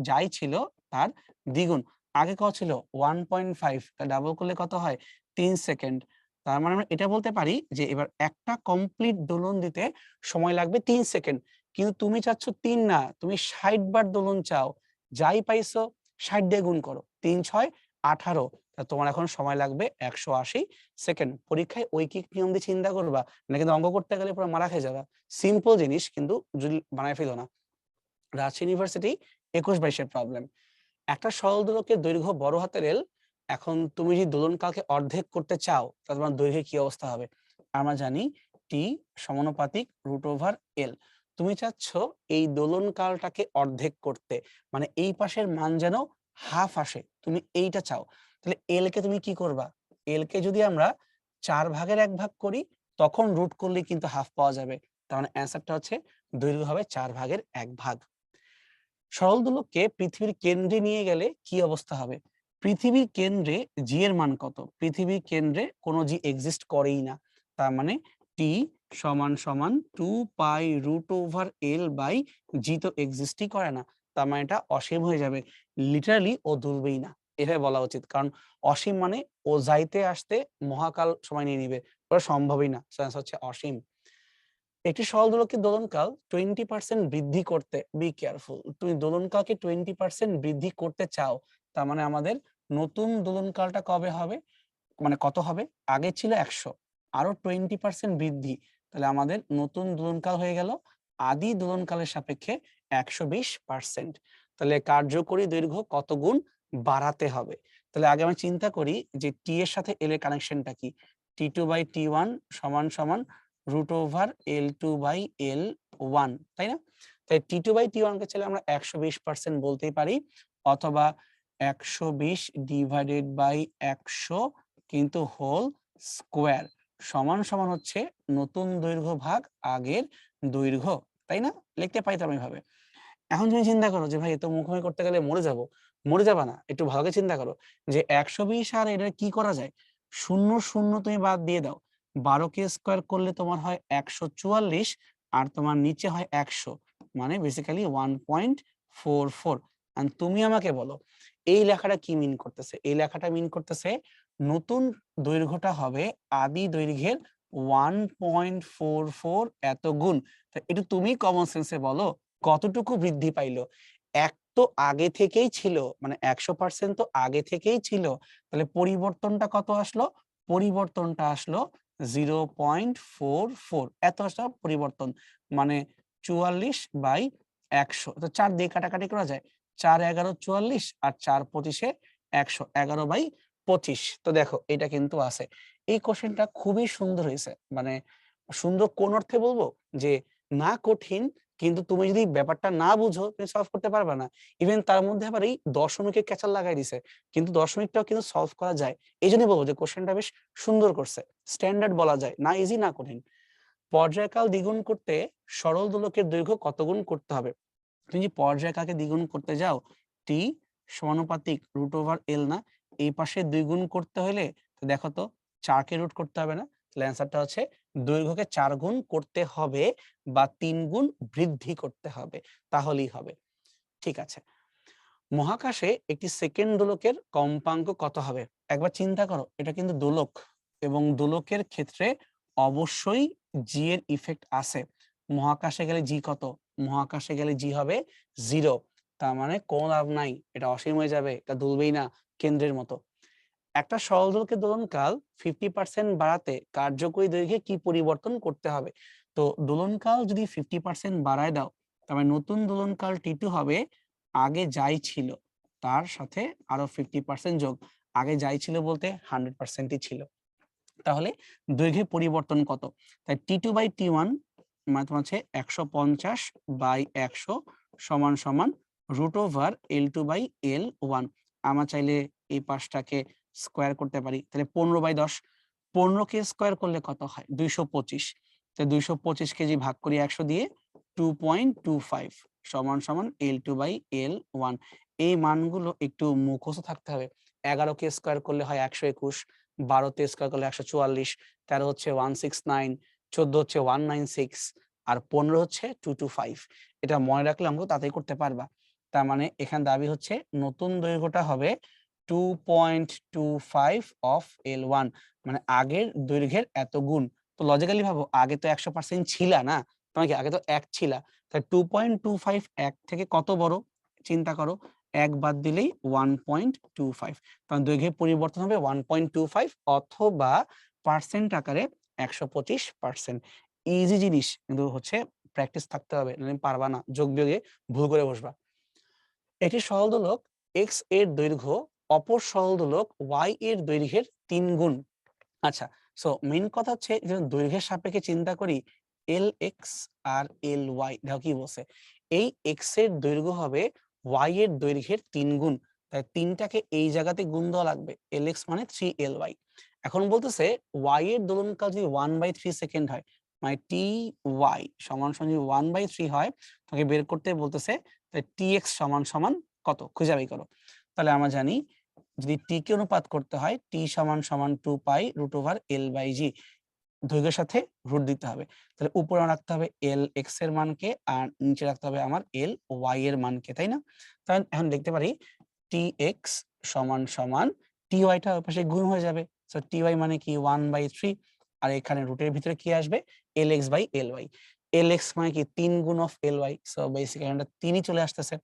যাই ছিল তার দ্বিগুণ। আগে কত ছিল 1.5, ডাবল করলে কত হয় 3 সেকেন্ড। তার মানে আমরা এটা বলতে পারি যে এবার একটা কমপ্লিট দোলন দিতে সময় লাগবে 3 সেকেন্ড, কিন্তু তুমি চাচ্ছ 3 না, তুমি 60 বার দোলন চাও, যাই পাইছো 60 দিয়ে গুণ করো, 3 6 18, তোমার এখন সময় লাগবে 180 সেকেন্ড। পরীক্ষায় ঐকিক নিয়ম দিয়ে চিন্তা করবা না, কিন্তু অঙ্ক করতে গেলে পুরো মারা খেয়ে যাবা। সিম্পল জিনিস কিন্তু যদি বানায় ফেলো না। Rajshahi university 21-22 problem. একটা সরল দোলকের দৈর্ঘ্য বড় হাতের এল, এখন তুমি যদি দোলনকালকে অর্ধেক করতে চাও তাহলে তোমার দৈর্ঘ্যের কি অবস্থা হবে? আমরা জানি টি সমানুপাতিক রুট ওভার এল। তুমি চাচ্ছ এই দোলনকালটাকে অর্ধেক করতে, মানে এই পাশের মান যেন হাফ আসে, তুমি এইটা চাও। তাহলে এল কে তুমি কি করবা? এল কে যদি আমরা 4 ভাগের 1 ভাগ করি তখন রুট করলে কিন্তু হাফ পাওয়া যাবে। তার মানে অ্যান্সারটা হচ্ছে দৈর্ঘ্য হবে 4 ভাগের 1 ভাগ। সরল দোলককে পৃথিবীর কেন্দ্রে নিয়ে গেলে কি অবস্থা হবে? পৃথিবীর কেন্দ্রে জি এর মান কত? পৃথিবীর কেন্দ্রে কোনো জি এক্সিস্ট করেই না, তার মানে টি সমান সমান 2 পাই রুট ওভার এল বাই জি তো এক্সিস্টই করে না, তার মানে এটা অসীম হয়ে যাবে, লিটারালি ও দুলবেই না, এভাবে বলা উচিত। কারণ অসীম মানে ও যাইতে আসতে মহাকাল সময় নিয়ে নিবে, ওটা সম্ভবই না, হচ্ছে অসীম। একটি সরল দোলকের দোলনকাল 20% বৃদ্ধি করতে, বি কেয়ারফুল, তুমি দোলনকালকে 20% বৃদ্ধি করতে চাও, তার মানে আমাদের নতুন দোলনকালটা কবে হবে, মানে কত হবে? আগে ছিল 100, আরো 20% বৃদ্ধি, তাহলে আমাদের নতুন দোলনকাল হয়ে গেল আদি দোলনকালের সাপেক্ষে 120%। তাহলে কার্যকরী দৈর্ঘ্য কত গুণ বাড়াতে হবে? তাহলে আগে আমি চিন্তা করি যে টি এর সাথে এল এর কানেকশনটা কি। T2 বাই T1 সমান সমান root over L2 by L1, তাই না? তাই T2 বাই T1 কে চাইলে আমরা 120% বলতেই পারি, অথবা 120 ডিভাইডেড বাই 100 কিন্তু হোল স্কোয়ার সমান সমান হচ্ছে নতুন দৈর্ঘ্য ভাগ আগের দৈর্ঘ্য, তাই না? লিখতে পাইতাম এইভাবে। এখন তুমি চিন্তা করো যে ভাই এত মুখোমুখি করতে গেলে মরে যাব, মরে যাবা না, একটু ভালো করে চিন্তা করো যে 120 আর এটা কি করা যায়, শূন্য শূন্য তুমি বাদ দিয়ে দাও, 12 কে স্কোয়ার করলে তোমার হয় 144 আর তোমার নিচে হয় 100, মানে বেসিক্যালি 1.44। আর তুমি আমাকে বলো এই লেখাটা কি মিন করতেছে? এই লেখাটা মিন করতেছে নতুন দৈর্ঘ্যটা হবে আদি দৈর্ঘ্যের 1.44 এত গুণ। তা এটা তুমি কমন সেন্সে বলো কতটুকু বৃদ্ধি পাইলো? এক তো আগে থেকেই ছিল, মানে 100% তো আগে থেকেই ছিল, তাহলে পরিবর্তনটা কত আসলো? পরিবর্তনটা আসলো 0.44, এত আসলো পরিবর্তন, মানে 44/100। তো 4 দিয়ে কাটাকাটি করা যায়, 4 11 44 আর 4 25 100, 11/25। তো দেখো এটা কিন্তু আছে। এই কোশ্চেনটা খুবই সুন্দর হয়েছে, মানে সুন্দর কোন অর্থে বলবো যে না কঠিন, কিন্তু তুমি যদি ব্যাপারটা না বুঝো তুমি সলভ করতে পারবে না। ইভেন তার মধ্যে আবার এই দশমিকের ক্যাচাল লাগাই দিছে, কিন্তু দশমিকটাও কিন্তু সলভ করা যায়। এই জন্যই বলবো যে কোশ্চেনটা বেশ সুন্দর করছে, স্ট্যান্ডার্ড বলা যায় না, ইজি না কঠিন। পর্যায়কাল দ্বিগুণ করতে সরল দোলকের দৈর্ঘ্য কত গুণ করতে হবে? তুমি যদি পর্যায়কালকে দ্বিগুণ করতে যাও, টি সমানুপাতিক রুট ওভার এল না, এই পাশে 2 গুণ করতে হলে দেখো তো 4 কে রুট করতে হবে না, তাহলে অ্যান্সারটা হচ্ছে দৈর্ঘ্যকে 4 গুণ করতে হবে বা 3 গুণ বৃদ্ধি করতে হবে, তাহলেই হবে। ঠিক আছে, মহাকাশে একটি সেকেন্ড দোলকের কম্পাঙ্ক কত হবে? একবার চিন্তা করো, এটা কিন্তু দোলক এবং দোলকের ক্ষেত্রে অবশ্যই জি এর ইফেক্ট আছে। মহাকাশে গেলে জি কত? মহাকাশে গেলে জি হবে 0, তার মানে কোনো লাভ নাই, এটা অসীম হয়ে যাবে, এটা দুলবেই না কেন্দ্রের মতো। একটা সরল দোলকের দোলনকাল 50% বাড়াতে কার্যকরী দৈর্ঘ্যে কি পরিবর্তন করতে হবে? তো দোলনকাল যদি 50% বাড়ায় দাও, তার মানে নতুন দোলনকাল T2 হবে আগে যাই ছিল তার সাথে আরো 50% যোগ, আগে যাই ছিল বলতে 100%ই ছিল, তাহলে দৈর্ঘ্যে পরিবর্তন কত? তাই T2 বাই T1 মানে তোমার হচ্ছে 150/100 সমান সমান root over L2 by L1। আমরা চাইলে এই পাশটাকে স্কোয়ার করতে পারি, তাহলে 15/10। 15কে স্কোয়ার করলে কত হয়? 225। তো 225 কেজি ভাগ করি 100 দিয়ে, 2.25 সমান সমান L2/L1। এই মানগুলো একটু মুখস্থ থাকতে হবে। 11কে স্কোয়ার করলে হয় 121, 12তে স্কোয়ার করলে 144, 13 হচ্ছে 169, 14 হচ্ছে 196, আর 15 হচ্ছে 225। এটা মনে রাখলে অঙ্ক তাড়াতাড়ি করতে পারবা। তার মানে এখানে দাবি হচ্ছে নতুন দৈর্ঘ্যটা হবে 2.25 অফ L1, মানে আগের দৈর্ঘ্যের এত গুণ। তো লজিক্যালি ভাবো, আগে তো 100% ছিলা না, তোমার কি আগে তো 1 ছিলা, তাই 2.25 1 থেকে কত বড় চিন্তা করো, 1 বাদ দিলেই 1.25, কারণ দৈর্ঘ্যের পরিবর্তন হবে 1.25 অথবা পার্সেন্ট আকারে 125%। ইজি জিনিস, কিন্তু হচ্ছে প্র্যাকটিস থাকতে হবে, নাহলে পারবা না, যোগ বিয়োগে ভুল করে বসবা। একটি সরল দোলক x এর দৈর্ঘ্য অপর সরল দোলক y এর দৈর্ঘ্যের 3 গুণ। আচ্ছা, সো মেইন কথা হচ্ছে যে দৈর্ঘ্যের সাপেক্ষে চিন্তা করি, Lx আর Ly, দেখো কি বলছে, এই x এর দৈর্ঘ্য হবে y এর দৈর্ঘ্যের 3 গুণ, তাই 3টাকে এই জায়গাতে গুণ দেওয়া লাগবে, Lx মানে 3Ly। এখন বলতেছে y এর দোলনকাল যদি 1/3 সেকেন্ড হয়, মানে ty সমান সমান যদি 1/3 হয়, তোমাকে বের করতে বলতেছে, তাই tx সমান সমান কত খুঁজে বের করো। তাহলে আমরা জানি যদি t কে অনুপাত করতে হয়, t সমান সমান 2π√L/g, দৈর্ঘ্যের সাথে রুট দিতে হবে। তাহলে উপরে রাখতে হবে Lx এর মানকে, আর নিচে রাখতে হবে আমার Ly এর মানকে, তাই না? তাহলে এখন দেখতে পারি tx সমান সমান ty টা ওই পাশে গুণ হয়ে যাবে, সো ty মানে কি 1/3, আর এখানে রুটের ভিতরে কি আসবে, Lx/Ly। Lx মানে কি 3 গুণ অফ Ly, সো বেসিক্যালি এটা 3ই চলে আসতেছে।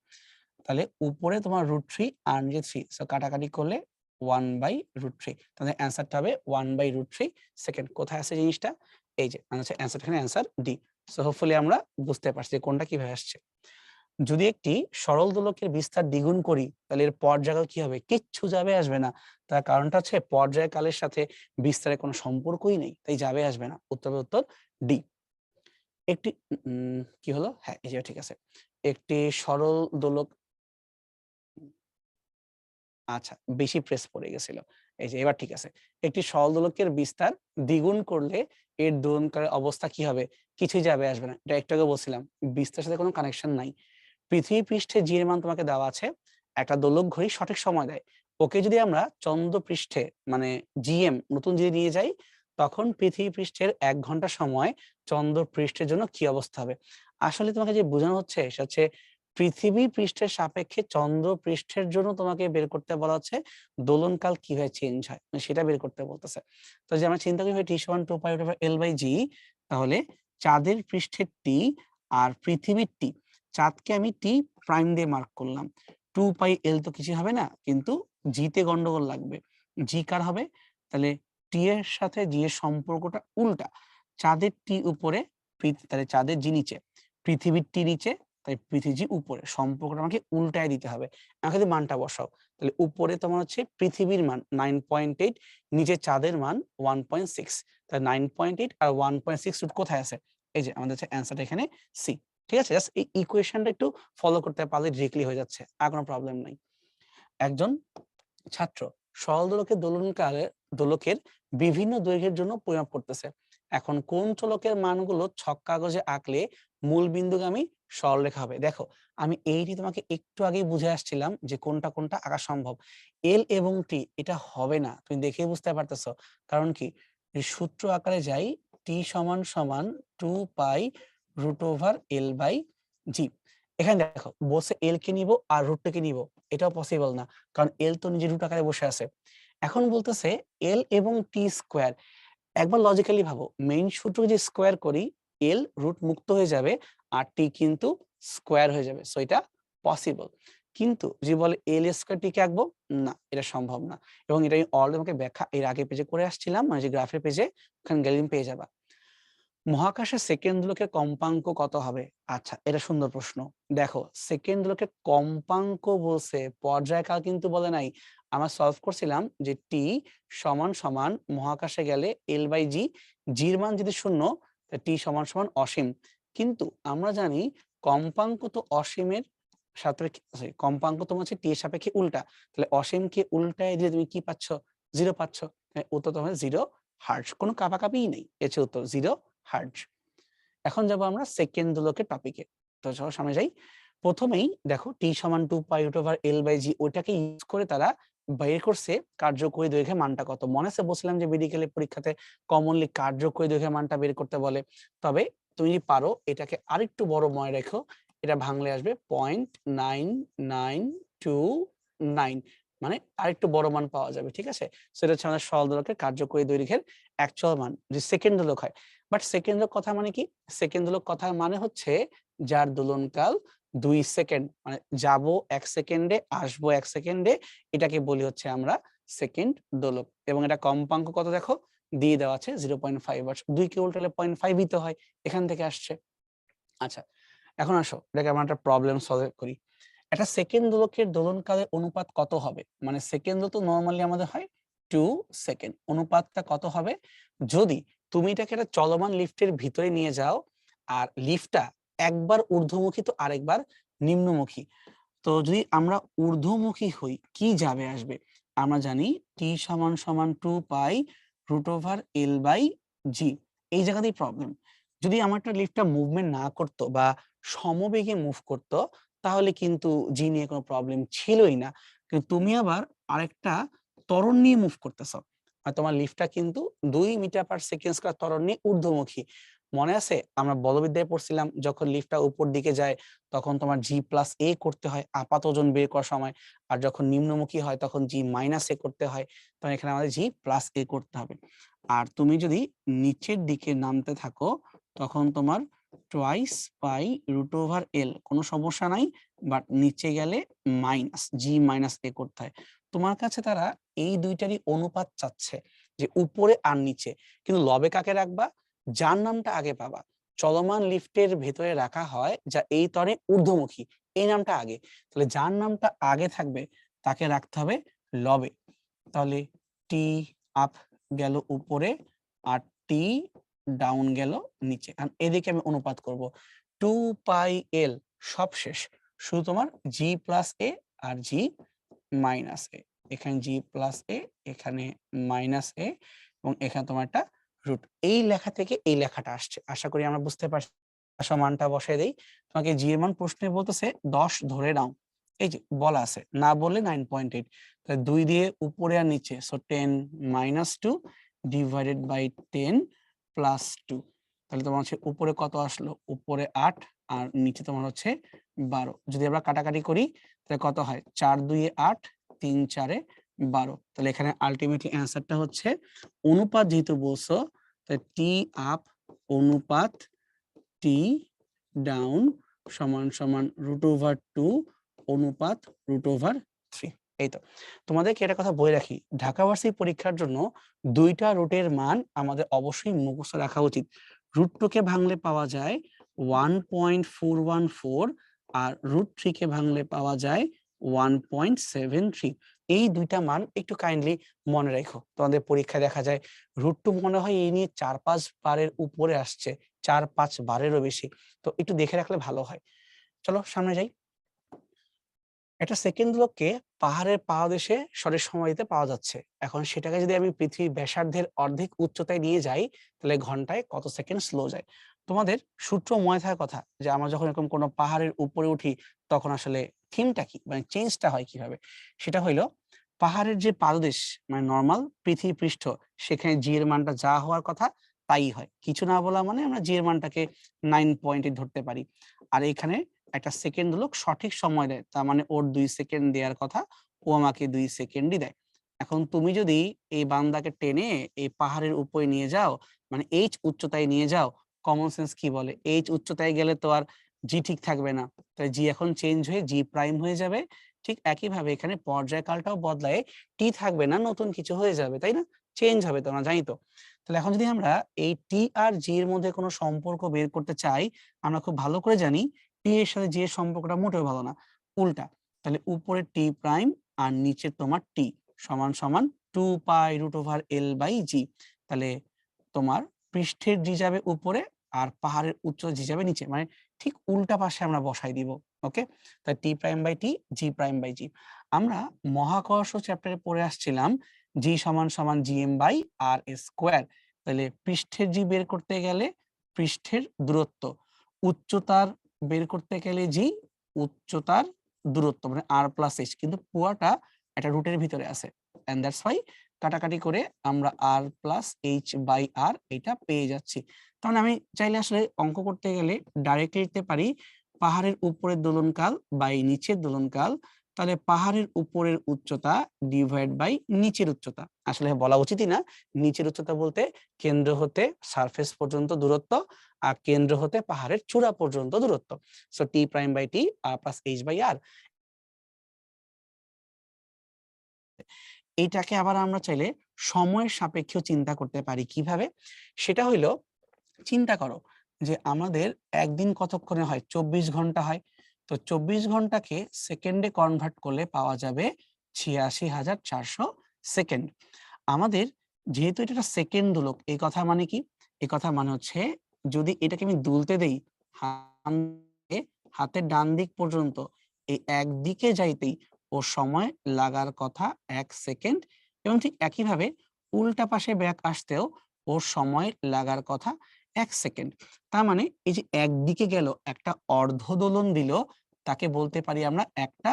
তাহলে উপরে তোমার √3 আর নিচে 3, সো কাটাকাটি করলে 1/√3, তাহলে অ্যানসারটা হবে 1/√3 সেকেন্ড। কোথায় আছে জিনিসটা? এই যে অ্যানসার, এখানে অ্যানসার ডি। সো হোপফুলি আমরা বুঝতে পারছি যে কোনটা কিভাবে আসছে। যদি একটি সরল দোলকের বিস্তার দ্বিগুণ করি, তাহলে এর পর্যায়কাল কি হবে? কিচ্ছু যাবে আসবে না। তার কারণটা হচ্ছে পর্যায়কালের সাথে বিস্তারের কোনো সম্পর্কই নেই, তাই যাবে আসবে না। উত্তর হবে উত্তর ডি। একটি কি হলো? হ্যাঁ, এই যে ঠিক আছে। একটি সরল দোলক, আচ্ছা বেশি প্রেস পড়ে গেছিল। এই যে এবার ঠিক আছে। একটি সরল দোলকের বিস্তার দ্বিগুণ করলে এর দোলনকালের অবস্থা কি হবে? কিছুই যাবে আসবে না। এটা একটু আগে বলছিলাম, বিস্তারের সাথে কোনো কানেকশন নাই। পৃথিবী পৃষ্ঠে জি এর মান তোমাকে দেওয়া আছে। একটা দোলক ঘড়ি সঠিক সময় দেয়। ওকে যদি আমরা চন্দ্র পৃষ্ঠে মানে জিএম নতুন যদি নিয়ে যাই, তখন পৃথিবী পৃষ্ঠের 1 ঘন্টা সময় চন্দ্র পৃষ্ঠের জন্য কি অবস্থা হবে? আসলে তোমাকে যে বোঝানো হচ্ছে সেটা হচ্ছে পৃথিবী পৃষ্ঠের সাপেক্ষে চন্দ্র পৃষ্ঠের জন্য তোমাকে বের করতে বলা হচ্ছে দোলনকাল কিভাবে চেঞ্জ হয়, মানে সেটা বের করতে বলতেছে। তো যে আমরা চিন্তা করি টি সমান 2π/L/g, তাহলে চাঁদের পৃষ্ঠের টি আর পৃথিবীর টি, চাঁদকে আমি টি প্রাইম দিয়ে মার্ক করলাম, 2πL তো কিছু হবে না, কিন্তু জি তে গন্ডগোল লাগবে। জি কার হবে? তাহলে টি এর সাথে জি এর সম্পর্কটা উল্টা, চাঁদের টি উপরে, তাহলে চাঁদের জি নিচে, পৃথিবীর টি নিচে, তাই পৃথিবী উপরে, সম্পর্কটা আমাকে উল্টায় দিতে হবে। আমাকে যদি মানটা বসাও, তাহলে উপরে তোমার হচ্ছে পৃথিবীর মান 9.8, নিচে চাঁদের মান 1.6, তাহলে 9.8 আর 1.6 রুট কোথায় আছে? এই যে আমাদের অ্যান্সারটা এখানে সি। ঠিক আছে, জাস্ট এই ইকুয়েশনটা একটু ফলো করতে পারলে ডিরেক্টলি হয়ে যাচ্ছে, আর কোনো প্রবলেম নাই। একজন ছাত্র সরল দোলকের দোলনকালে দোলকের বিভিন্ন দৈর্ঘ্যের জন্য পরিমাপ করতেছে। এখন কোন চলকের মানগুলো ছক কাগজে আঁকলে মূল বিন্দুগামী সরলরেখা হবে? দেখো, আমি এইটি তোমাকে একটু আগেই বুঝে আসছিলাম যে কোনটা কোনটা আঁকা সম্ভব। এল এবং টি এটা হবে না, তুমি দেখেই বুঝতে পারতেছো। কারণ কি, সূত্র আকারে যাই, টি সমান সমান 2π√L/g। এখানে দেখো বলছে এল কে নিব আর রুট কে নিব, এটাও পসিবল না, কারণ এল তো নিজে রুট আকারে বসে আছে। এখন বলতেছে এল এবং টি স্কোয়ার। একবার লজিক্যালি ভাবো, মেইন সূত্র যদি স্কোয়ার করি, এল রুট মুক্ত হয়ে যাবে আর টি কিন্তু স্কোয়ার হয়ে যাবে, সো এটা পসিবল। কিন্তু যদি বলে এল স্কোয়ার টি কে আঁকবো, না, এটা সম্ভব না। এবং এটা আমি অলরেডি তোমাকে ব্যাখ্যা এর আগে পেজে করে আসছিলাম, মানে যে গ্রাফের পেজে, ওখানে গেলে পেয়ে যাবা। মহাকাশের সেকেন্ড দোলকের কম্পাঙ্ক কত হবে? আচ্ছা, এটা সুন্দর প্রশ্ন। দেখো, সেকেন্ড দোলকের কম্পাঙ্ক বলছে, পর্যায়কাল কিন্তু বলে নাই। আমরা সলভ করছিলাম যে টি সমান সমান মহাকাশে গেলে L/g, জির মান যদি শূন্য, টি সমান সমান অসীম। কিন্তু আমরা জানি কম্পাঙ্ক তো অসীমের সাপেক্ষে সরি কম্পাঙ্ক তোমার হচ্ছে টি এর সাপেক্ষে উল্টা, তাহলে অসীমকে উল্টায় দিলে তুমি কি পাচ্ছ? 0 পাচ্ছ। উত্তর তোমার 0 হার্টজ, কোনো কাপাকাপিই নেই, এর হচ্ছে উত্তর 0 হার্টজ। এখন যাব আমরা সেকেন্ড দোলকের টপিকে। তো চলো সামনে যাই। প্রথমেই দেখো টি সমান 2 পাই রুট ওভার এল বাই জি, ওইটাকে ইউজ করে তারা বের করছে কার্যকরী দৈর্ঘ্যের মানটা কত। মনে আছে বলছিলাম যে মেডিকেলের পরীক্ষাতে কমনলি কার্যকরী দৈর্ঘ্যের মানটা বের করতে বলে। তবে তুমি যদি পারো এটাকে আরেকটু বড় মনে রেখো, এটা ভাঙলে আসবে 0.9929, মানে আরেকটু বড় মান পাওয়া যাবে, ঠিক আছে। সেটা হচ্ছে আমাদের সরল দোলকের কার্যকরী দৈর্ঘ্যের অ্যাকচুয়াল মান, যে সেকেন্ড দোলক হয়। বাট সেকেন্ড দোলক কথা মানে কি? সেকেন্ড দোলক কথা মানে হচ্ছে যার দোলনকাল 2 সেকেন্ড, মানে যাব 1 সেকেন্ডে, আসবো 1 সেকেন্ডে, এটাকে বলি হচ্ছে আমরা সেকেন্ড দোলক। এবং এটা কম্পাঙ্ক কত দেখো দিয়ে দেওয়া আছে 0.5, 2 কে উল্টালে 0.5 দিতে হয়, এখান থেকে আসছে। আচ্ছা, এখন আসো এটাকে আমরা একটা প্রবলেম সলভ করি। একটা সেকেন্ড দোলকের দোলনকালের অনুপাত কত হবে? মানে সেকেন্ড দোলক তো নরমালি আমাদের হয় 2 সেকেন্ড, অনুপাতটা কত হবে যদি তুমি এটাকে একটা চলমান লিফটের ভিতরে নিয়ে যাও, আর লিফটটা একবার ঊর্ধ্বমুখী তো আরেকবার নিম্নমুখী। তো যদি আমরা ঊর্ধ্বমুখী হই কি যাবে আসবে? আমরা জানি টি সমান সমান 2 পাই root over L by g. এই জায়গাতেই প্রবলেম। যদি আমার একটা লিফটটা মুভমেন্ট না করতো বা সমবেগে মুভ করতো, তাহলে কিন্তু জি নিয়ে কোনো প্রবলেম ছিলই না। কিন্তু তুমি আবার আরেকটা ত্বরণ নিয়ে মুভ করতেছো, আর তোমার লিফটটা কিন্তু 2 মিটার পার সেকেন্ড স্কয়ার ত্বরণ নিয়ে ঊর্ধ্বমুখী। মনে আছে আমরা বলবিদ্যায় পড়ছিলাম যখন লিফটটা উপর দিকে যায় তখন তোমার জি প্লাস এ করতে হয় আপাত ওজন বের করার সময়, আর যখন নিম্নমুখী হয় তখন জি মাইনাস এ করতে হয়, তখন এখানে আমাদের জি প্লাস এ করতে হবে। আর তুমি যদি নিচের দিকে নামতে থাকো তখন তোমার টোয়াইস পাই রুট ওভার এল, কোনো সমস্যা নাই, বাট নিচে গেলে মাইনাস জি মাইনাস এ করতে হয়। তোমার কাছে তারা এই দুইটারই অনুপাত চাচ্ছে, যে উপরে আর নিচে, কিন্তু লবে কাকে রাখবা? যার নামটা আগে পাবা। চলমান লিফটের ভেতরে রাখা হয় যা এই তরে ঊর্ধ্বমুখী, এই নামটা আগে, তাহলে যার নামটা আগে থাকবে তাকে রাখতে হবে লবে। তাহলে টি আপ গেল উপরে আর টি ডাউন গেল নিচে, কারণ এদিকে আমি অনুপাত করব 2 পাই এল সব শেষ, শুধু তোমার জি প্লাস এ আর জি মাইনাস এ, এখানে জি প্লাস এ, এখানে মাইনাস এ, এবং এখানে তোমার একটা রুট। এই লেখা থেকে এই লেখাটা আসছে, আশা করি আমরা বুঝতে পারছি। আসা মানটা বসাই দেই, তোমাকে জি এর মান প্রশ্নে বলতেছে 10 ধরে নাও, এই যে বলা আছে, না বললে 9.8, তাহলে 2 দিয়ে উপরে আর নিচে, so 10 minus 2 divided by 10 plus 2, তাহলে তোমার হচ্ছে উপরে কত আসলো? উপরে 8 আর নিচে তোমার হচ্ছে 12। যদি আমরা কাটাকাটি করি তাহলে কত হয়? 4 2 এ 8, 3 4 এ 12। তাহলে এখানে আলটিমেটলি অ্যান্সারটা হচ্ছে অনুপাত যেহেতু বলছো, তাহলে টি আপ অনুপাত টি ডাউন সমান সমান রুট ওভার 2 অনুপাত রুট ওভার 3। এই তো, তোমাদেরকে এটা কথা বলে রাখি, ঢাকা ভার্সিটি পরীক্ষার জন্য দুইটা রুটের মান আমাদের অবশ্যই মুখস্থ রাখা উচিত। রুট 2 কে ভাঙলে পাওয়া যায় 1.414, আর রুট 3 কে ভাঙলে পাওয়া যায় 1.73। এই দুইটা মান একটু কাইন্ডলি মনে রাখো, তোমাদের পরীক্ষায় দেখা যায় রুট 2 মনে হয় এই নিয়ে 4-5 বারের উপরে আসছে, 4-5 বারেরও বেশি। তো একটু দেখে রাখলে ভালো হয়। চলো সামনে যাই। একটা সেকেন্ড লোককে পাহাড়ের পাদদেশে সরের সমাধিতে পাওয়া যাচ্ছে। এখন সেটাকে যদি আমি পৃথিবীর ব্যাসার্ধের অর্ধেক উচ্চতায় নিয়ে যাই তাহলে ঘন্টায় কত সেকেন্ড স্লো যায়? তোমাদের সূত্র মনে থাকার কথা যে আমরা যখন এরকম কোনো পাহাড়ের উপরে উঠি তখন আসলে থিমটা কি, মানে চেঞ্জটা হয় কিভাবে? সেটা হইলো পাহাড়ের যে পাদদেশ, মানে নরমাল পৃথিবী পৃষ্ঠ, সেখানে জি এর মানটা যা হওয়ার কথা তাই হয়। কিছু না বলা মানে আমরা জি এর মানটাকে 9.8 ধরতে পারি। আর এখানে একটা সেকেন্ড লোক সঠিক সময় দেয়, তার মানে ওর 2 সেকেন্ড দেওয়ার কথা, ও আমাকে 2 সেকেন্ডই দেয়। এখন তুমি যদি এই বান্দাকে টেনে এই পাহাড়ের উপরে নিয়ে যাও, মানে এইচ উচ্চতায় নিয়ে যাও, কমন সেন্স কি বলে? এইচ উচ্চতায় গেলে তো আর জি ঠিক থাকবে না, তাই জি এখন চেঞ্জ হয়ে জি প্রাইম হয়ে যাবে। ঠিক একইভাবে এখানে পর্যায়কালটাও বদলায়, টি থাকবে না, নতুন কিছু হয়ে যাবে, তাই না? চেঞ্জ হবে তো, আমরা জানি তো। তাহলে এখন যদি আমরা এই টি আর জি এর মধ্যে কোনো সম্পর্ক বের করতে চাই, আমরা খুব ভালো করে জানি টি এর সাথে জি এর সম্পর্কটা মোটেও ভালো না, উল্টা। তাহলে উপরে টি প্রাইম আর নিচে তোমার টি সমান সমান 2 পাই রুট ওভার এল বাই জি। তাহলে তোমার পৃষ্ঠের জি যাবে উপরে আর পাহাড়ের উচ্চতা জি যাবে নিচে, মানে ঠিক উল্টা পাশে আমরা বসাই দিব। ওকে, তাই T prime by T, G prime by G. আমরা মহাকর্ষ চ্যাপ্টারে পড়ে আসছিলাম জি সমান সমান জিএম বাই আর স্কোয়ার। তাহলে পৃষ্ঠের জি বের করতে গেলে পৃষ্ঠের দূরত্ব, উচ্চতার বের করতে গেলে জি উচ্চতার দূরত্ব, মানে আর প্লাস এইচ, কিন্তু পুয়াটা একটা রুটের ভিতরে আছে, এন্ড দ্যাটস ওয়াই কাটাকাটি করে আমরা আর প্লাস এইচ বাই আর এটা পেয়ে যাচ্ছি। কারণ আমি চাইলে আসলে অঙ্ক করতে গেলে ডাইরেক্টলি লিখতে পারি পাহাড়ের উপরের দোলনকাল বাই নিচের দোলনকাল, তাহলে পাহাড়ের উপরের উচ্চতা ডিভাইড বাই নিচের উচ্চতা। আসলে বলা উচিতই না, নিচের উচ্চতা বলতে কেন্দ্র হতে সারফেস পর্যন্ত দূরত্ব, আর কেন্দ্র হতে পাহাড়ের চূড়া পর্যন্ত দূরত্ব। So T prime by T R plus H by R. এইটাকে আবার আমরা চাইলে সময়ের সাপেক্ষেও চিন্তা করতে পারি। কিভাবে? সেটা হইলো, চিন্তা করো যে আমাদের একদিন কতক্ষণে হয়, 24 ঘন্টা হয়। তো 24 ঘন্টাকে সেকেন্ডে কনভার্ট করলে পাওয়া যাবে ৮৬,৪০০ সেকেন্ড। আমাদের যেহেতু এটা একটা সেকেন্ড দোলক, এই কথা মানে কি? এই কথা মানে হচ্ছে যদি এটাকে আমি দুলতে দেই হাতের ডান দিক পর্যন্ত, এই একদিকে যাইতেই ওর সময় লাগার কথা ১ সেকেন্ড, এবং ঠিক একইভাবে উল্টা পাশে ব্যাক আসতেও ওর সময় লাগার কথা ১ সেকেন্ড। তার মানে এই যে একদিকে গেল, একটা অর্ধ দোলন দিল, তাকে বলতে পারি আমরা একটা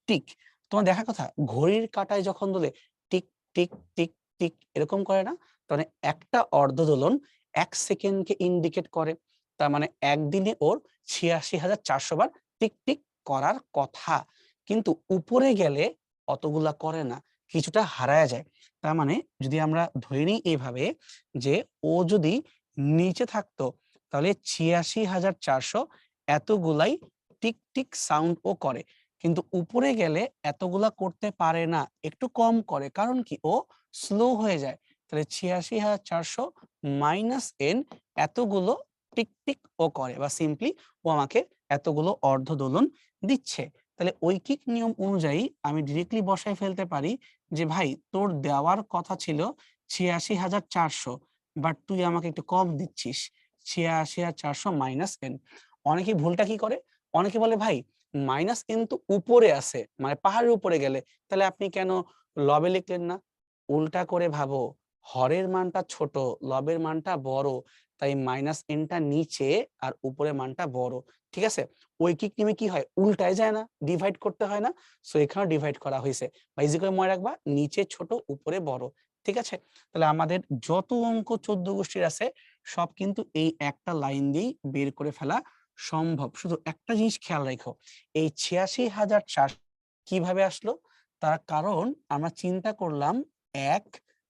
টিক। তোমার দেখার কথা, ঘড়ির কাঁটায় যখন দোলে টিক টিক টিক টিক এরকম করে না? তার মানে একটা অর্ধ দোলন ১ সেকেন্ডকে ইন্ডিকেট করে। তার মানে একদিনে ওর ৮৬,৪০০ বার টিক টিক করার কথা। কিন্তু উপরে গেলে অতগুলা করে না, কিছুটা হারায়া যায়। তার মানে যদি আমরা ধরে নিই এইভাবে যে ও যদি নিচে থাকতো, তাহলে ৮৬,৪০০ এতগুলাই টিক টিক সাউন্ড ও করে। কিন্তু উপরে গেলে এতগুলা করতে পারে না, একটু কম করে। কারণ কি? ও স্লো হয়ে যায়। তাহলে ৮৬,৪০০ মাইনাস এন এতগুলো টিক টিক ও করে, বা সিম্পলি ও আমাকে এতগুলো অর্ধ দোলন দিচ্ছে। তাহলে ঐকিক নিয়ম অনুযায়ী আমি ডিরেক্টলি বসাই ফেলতে পারি যে ভাই তোর দেওয়ার কথা ছিল ৮৬,৪০০, বাট তুই আমাকে একটু কম দিচ্ছিস, ৮৬,৪০০ মাইনাস এন। অনেকে ভুলটা কি করে? অনেকে বলে ভাই মাইনাস এন তো উপরে আছে, মানে পাহাড়ের উপরে গেলে, তাহলে আপনি কেন লবে লিখলেন না? উল্টা করে ভাবো, হরের মানটা ছোট, লবের মানটা বড়, তাই মাইনাস এনটা নিচে আর উপরে মানটা বড়। ঠিক আছে, ঐকিক নিয়মে কি হয়, উল্টায় যায় না, ডিভাইড করতে হয় না। সো এখানে ডিভাইড করা হয়েছে, বা ইজি করে মনে রাখবা নিচে ছোট উপরে বড়। ঠিক আছে, তাহলে আমাদের যত অঙ্ক 14 গোষ্ঠীর আছে সব কিন্তু এই একটা লাইন দিয়েই বের করে ফেলা সম্ভব। শুধু একটা জিনিস খেয়াল রাখো, এই ৮৬,৪০০ কিভাবে আসলো? তার কারণ আমরা চিন্তা করলাম এক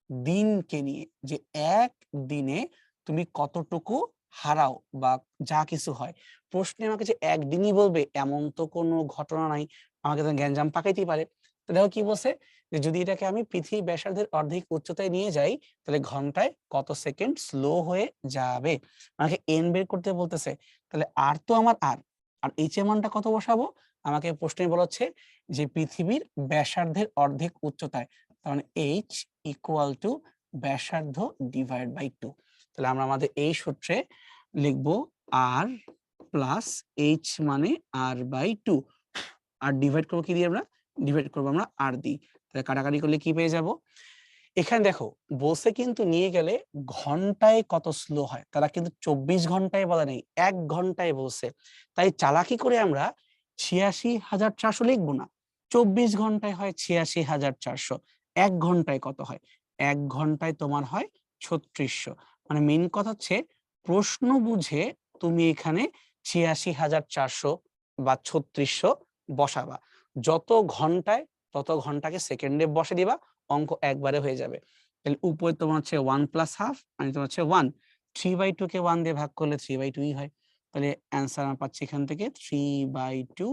দিনকে নিয়ে, যে এক দিনে তুমি কতটুকু হারাও বা যা কিছু হয়। প্রশ্নে আমাকে যে একদিনই বলবে এমন তো কোনো ঘটনা নাই, আমাকে তো গ্যাঞ্জাম পাকাইতেই পারে। তো দেখো কি বলছে, যে যদি এটাকে আমি পৃথিবী ব্যাসার্ধের অর্ধেক উচ্চতায় নিয়ে যাই, তাহলে ঘন্টায় কত সেকেন্ড স্লো হয়ে যাবে। আমাকে এন বের করতে বলতেছে, তাহলে আর তো আমার আর, আর এইচ এর মানটা কত বসাবো? আমাকে প্রশ্নে বলা হচ্ছে যে পৃথিবীর ব্যাসার্ধের অর্ধেক উচ্চতায়, তার মানে এইচ ইকুয়াল টু ব্যাসার্ধ ডিভাইড বাই 2। তাহলে আমরা আমাদের এই সূত্রে লিখবো আর প্লাস এইচ মানে আর বাই 2, আর ডিভাইড করবো কি দিয়ে? আমরা ডিভাইড করবো আমরা আর দিই। তাহলে কাটাকাটি করলে কি পেয়ে যাব? এখানে দেখো বলছে কিন্তু নিয়ে গেলে ঘন্টায় কত স্লো হয়, তারা কিন্তু 24 ঘন্টায় বলে নেই, 1 ঘন্টায় বলছে। তাই চালাকি করে আমরা ৮৬,৪০০ লিখবো না, 24 ঘন্টায় হয় ৮৬,৪০০, 1 ঘন্টায় কত হয়? 1 ঘন্টায় তোমার হয় ৩৬০০। মানে মেইন কথা হচ্ছে প্রশ্ন বুঝে তুমি এখানে ৮৬,৪০০ বা ৩৬০০ বসাবা। যত ঘন্টায় তত ঘন্টাকে সেকেন্ডে বসে দিবা, অঙ্ক একবারে হয়ে যাবে। তাহলে উপরে তোমার হচ্ছে 1 প্লাস হাফ, আর তোমার হচ্ছে 1, 3/2 কে 1 দিয়ে ভাগ করলে 3/2 ই হয়। তাহলে অ্যান্সার আমরা পাচ্ছি এখান থেকে 3/2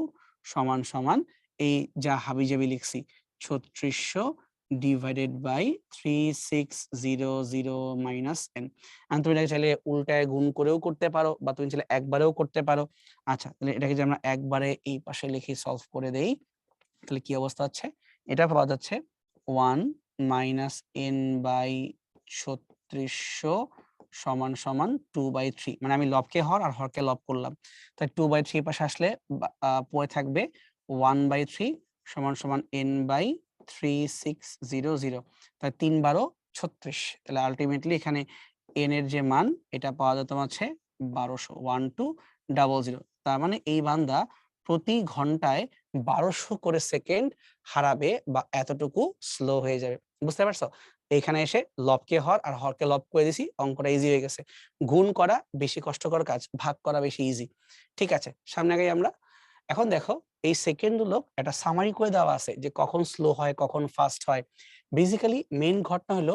সমান সমান এই যা হাবিজাবি লিখছি ৩৬০০ ডিভাইডেড বাই 3600 মাইনাস n। এখন তুমি এটাকে চাইলে উল্টায় গুণ করেও করতে পারো, বা তুমি চাইলে একবারেও করতে পারো। আচ্ছা, তাহলে এটাকে যে আমরা একবারে এই পাশে লিখে সলভ করে দেই, তাহলে কি অবস্থা হচ্ছে? এটা পাওয়া যাচ্ছে 1 মাইনাস n বাই ৩৬০০ সমান সমান 2/3, মানে আমি লবকে হর আর হরকে লব করলাম, তাই 2/3 পাশে আসলে পড়ে থাকবে 1/3 সমান সমান n/3600, তাই 3×12 36। তাহলে আলটিমেটলি এখানে n এর যে মান এটা পাওয়া যেত হচ্ছে 1200, 1200। তার মানে এই বান্দা প্রতি ঘন্টায় 1200 করে সেকেন্ড হারাবে বা এতটুকু স্লো হয়ে যাবে। বুঝতে পারছো? এখানে এসে লবকে হর আর হরকে লব করে দিছি, অঙ্কটা ইজি হয়ে গেছে। গুণ করা বেশি কষ্টকর কাজ, ভাগ করা বেশি ইজি। ঠিক আছে, সামনে আগাই আমরা। এখন দেখো এই সেকেন্ড গুলো একটা সামারি করে দেওয়া আছে যে কখন স্লো হয় কখন ফাস্ট হয়। বেসিক্যালি মেইন ঘটনা হলো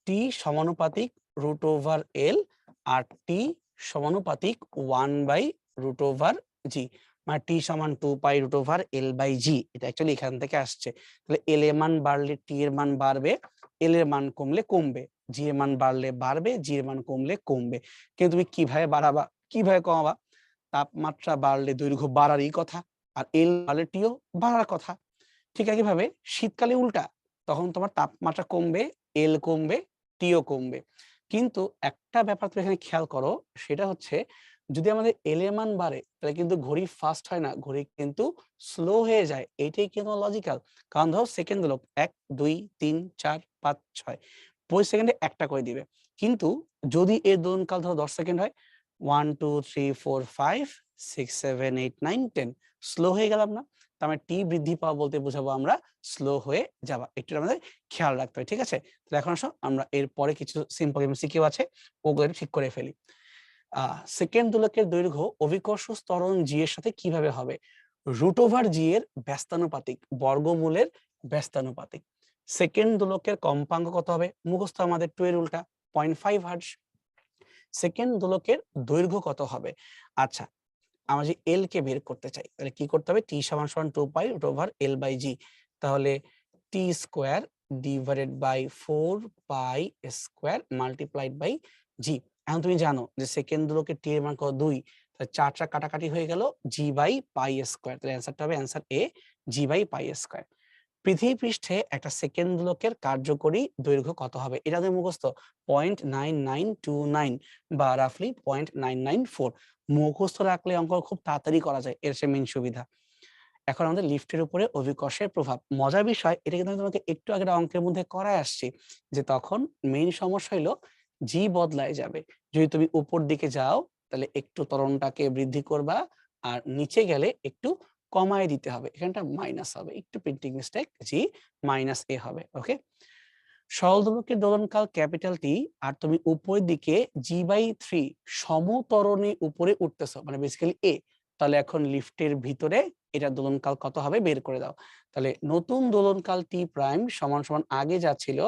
টি সমানুপাতিক √এল আর টি সমানুপাতিক 1/√জি, মানে টি সমান 2π√L/জি। এটা অ্যাকচুয়ালি এখান থেকে আসছে। তাহলে এল এর মান বাড়লে টি এর মান বাড়বে, এল এর মান কমলে কমবে, জি এর মান বাড়লে বাড়বে, জি এর মান কমলে কমবে। কিন্তু তুমি কিভাবে বাড়াবা কিভাবে কমাবা? তাপমাত্রা বাড়লে দৈর্ঘ্য বাড়ারই কথা, আর এল বাড়লে টিও বাড়ার কথা। ঠিক একইভাবে শীতকালে উল্টা, তখন তোমার তাপমাত্রা কমবে, এল কমবে, টিও কমবে। কিন্তু একটা ব্যাপার তুমি এখানে খেয়াল করো, সেটা হচ্ছে যদি আমাদের এল এর মান বাড়ে তাহলে কিন্তু ঘড়ি ফাস্ট হয় না, ঘড়ি কিন্তু স্লো হয়ে যায়। এইটাই কিন্তু লজিক্যাল। কারণ ধরো সেকেন্ড হলো 1 2 3 4 5 6, প্রতি সেকেন্ডে একটা করে দিবে। কিন্তু যদি এর দোলনকাল ধরো 10 সেকেন্ড হয়, 1 2 3 4 5 6 7 8 9 10, স্লো হয়ে গেলাম না? তার মানে টি বৃদ্ধি পাওয়া বলতে বোঝাবো আমরা স্লো হয়ে যাওয়া। একটু আমাদের খেয়াল রাখতে হবে, ঠিক আছে? তাহলে এখন আসো আমরা এর পরে কিছু সিম্পল এমসিকিউ আছে, ওগুলো ঠিক করে ফেলি। সেকেন্ড দোলকের দৈর্ঘ্য অভিকর্ষ ত্বরণ জি এর সাথে কিভাবে হবে? √জি এর ব্যস্তানুপাতিক, বর্গমূলের ব্যস্তানুপাতিক। সেকেন্ড দোলকের কম্পাঙ্ক কত হবে? মুখস্থ আমাদের 2 এর উল্টা 0.5 হার্টজ। সেকেন্ড দোলকের দৈর্ঘ্য কত হবে? আচ্ছা, আমরা যে এল কে বের করতে চাই তাহলে কি করতে হবে? টি সমান সমান 2π/L/জি, তাহলে T square divided by 4π² multiplied by G. এখন তুমি জানো যে সেকেন্ড দোলকের টি এর মান কত? 2, তাহলে 4 কাটাকাটি হয়ে গেল, g/π²। তাহলে অ্যান্সারটা হবে অ্যান্সার এ, g/π²। পৃথিবী পৃষ্ঠে একটা সেকেন্ড দোলকের কার্যকরী দৈর্ঘ্য কত হবে? এটা আমাদের মুখস্থ 0.9929 বা রাফলি 0.994। মুখস্থ রাখলে অঙ্ক খুব তাড়াতাড়ি করা যায়, এর সে মেইন সুবিধা। এখন আমাদের লিফটের উপরে অভিকর্ষের প্রভাব। মজার বিষয়, এটা কিন্তু আমি তোমাকে একটু আগে অঙ্কের মধ্যে করায় আসছি, যে তখন মেইন সমস্যা হলো জি বদলায় যাবে। যদি তুমি উপর দিকে যাও তাহলে একটু ত্বরণটাকে বৃদ্ধি করবা, আর নিচে গেলে একটু কমায় দিতে হবে, এখানটা মাইনাস হবে, একটু প্রিন্টিং মিস্টেক, জি মাইনাস এ হবে। ওকে, সরল দোলকের দোলনকাল ক্যাপিটাল টি, আর তুমি উপরের দিকে g/3 সমত্বরণে উপরে উঠতেছো, মানে বেসিক্যালি এ। তাহলে এখন লিফটের ভিতরে এটা দোলনকাল কত হবে বের করে দাও। তাহলে নতুন দোলনকাল টি প্রাইম সমান সমান আগে যা ছিল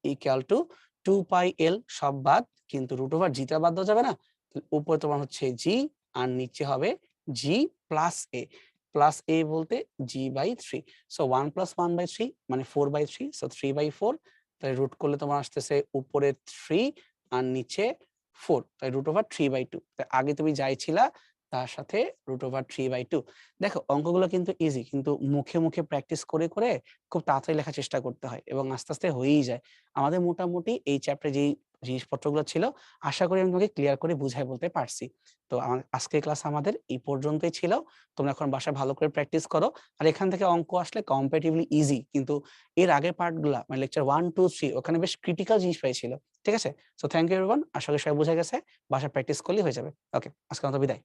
ইকুয়াল টু 2πL সব বাদ, কিন্তু √জি টা বাদ দেওয়া যাবে না। উপরে তোমার হচ্ছে জি আর নিচে হবে জি প্লাস এ। প্লাস এ বলতে g/3, সো 1 + 1/3 মানে 4/3, সো 3/4। তাই রুট করলে তোমার আসতেছে উপরে 3 আর নিচে 4, তাই √3/2। তাই আগে তুমি যাই ছিলা তার সাথে √3/2। দেখো অঙ্কগুলো কিন্তু ইজি, কিন্তু মুখে মুখে প্র্যাকটিস করে করে খুব তাড়াতাড়ি লেখার চেষ্টা করতে হয় এবং আস্তে আস্তে হয়েই যায়। আমাদের মোটামুটি এই চ্যাপ্টারে যেই জিনিসপত্রগুলো ছিল আশা করি আমি তোমাকে ক্লিয়ার করে বুঝাই বলতে পারছি। তো আজকের ক্লাস আমাদের এই পর্যন্তই ছিল। তোমরা এখন বাসায় ভালো করে প্র্যাকটিস করো। আর এখান থেকে অঙ্ক আসলে কম্পারেটিভলি ইজি, কিন্তু এর আগের পার্টগুলা মানে লেকচার 1 2 3 ওখানে বেশ ক্রিটিক্যাল জিনিস পেয়েছিল। ঠিক আছে? So thank you everyone. আশা করি সবাই বুঝে গেছে। বাসায় প্র্যাকটিস করলেই হয়ে যাবে। ওকে, আজকের মতো বিদায়।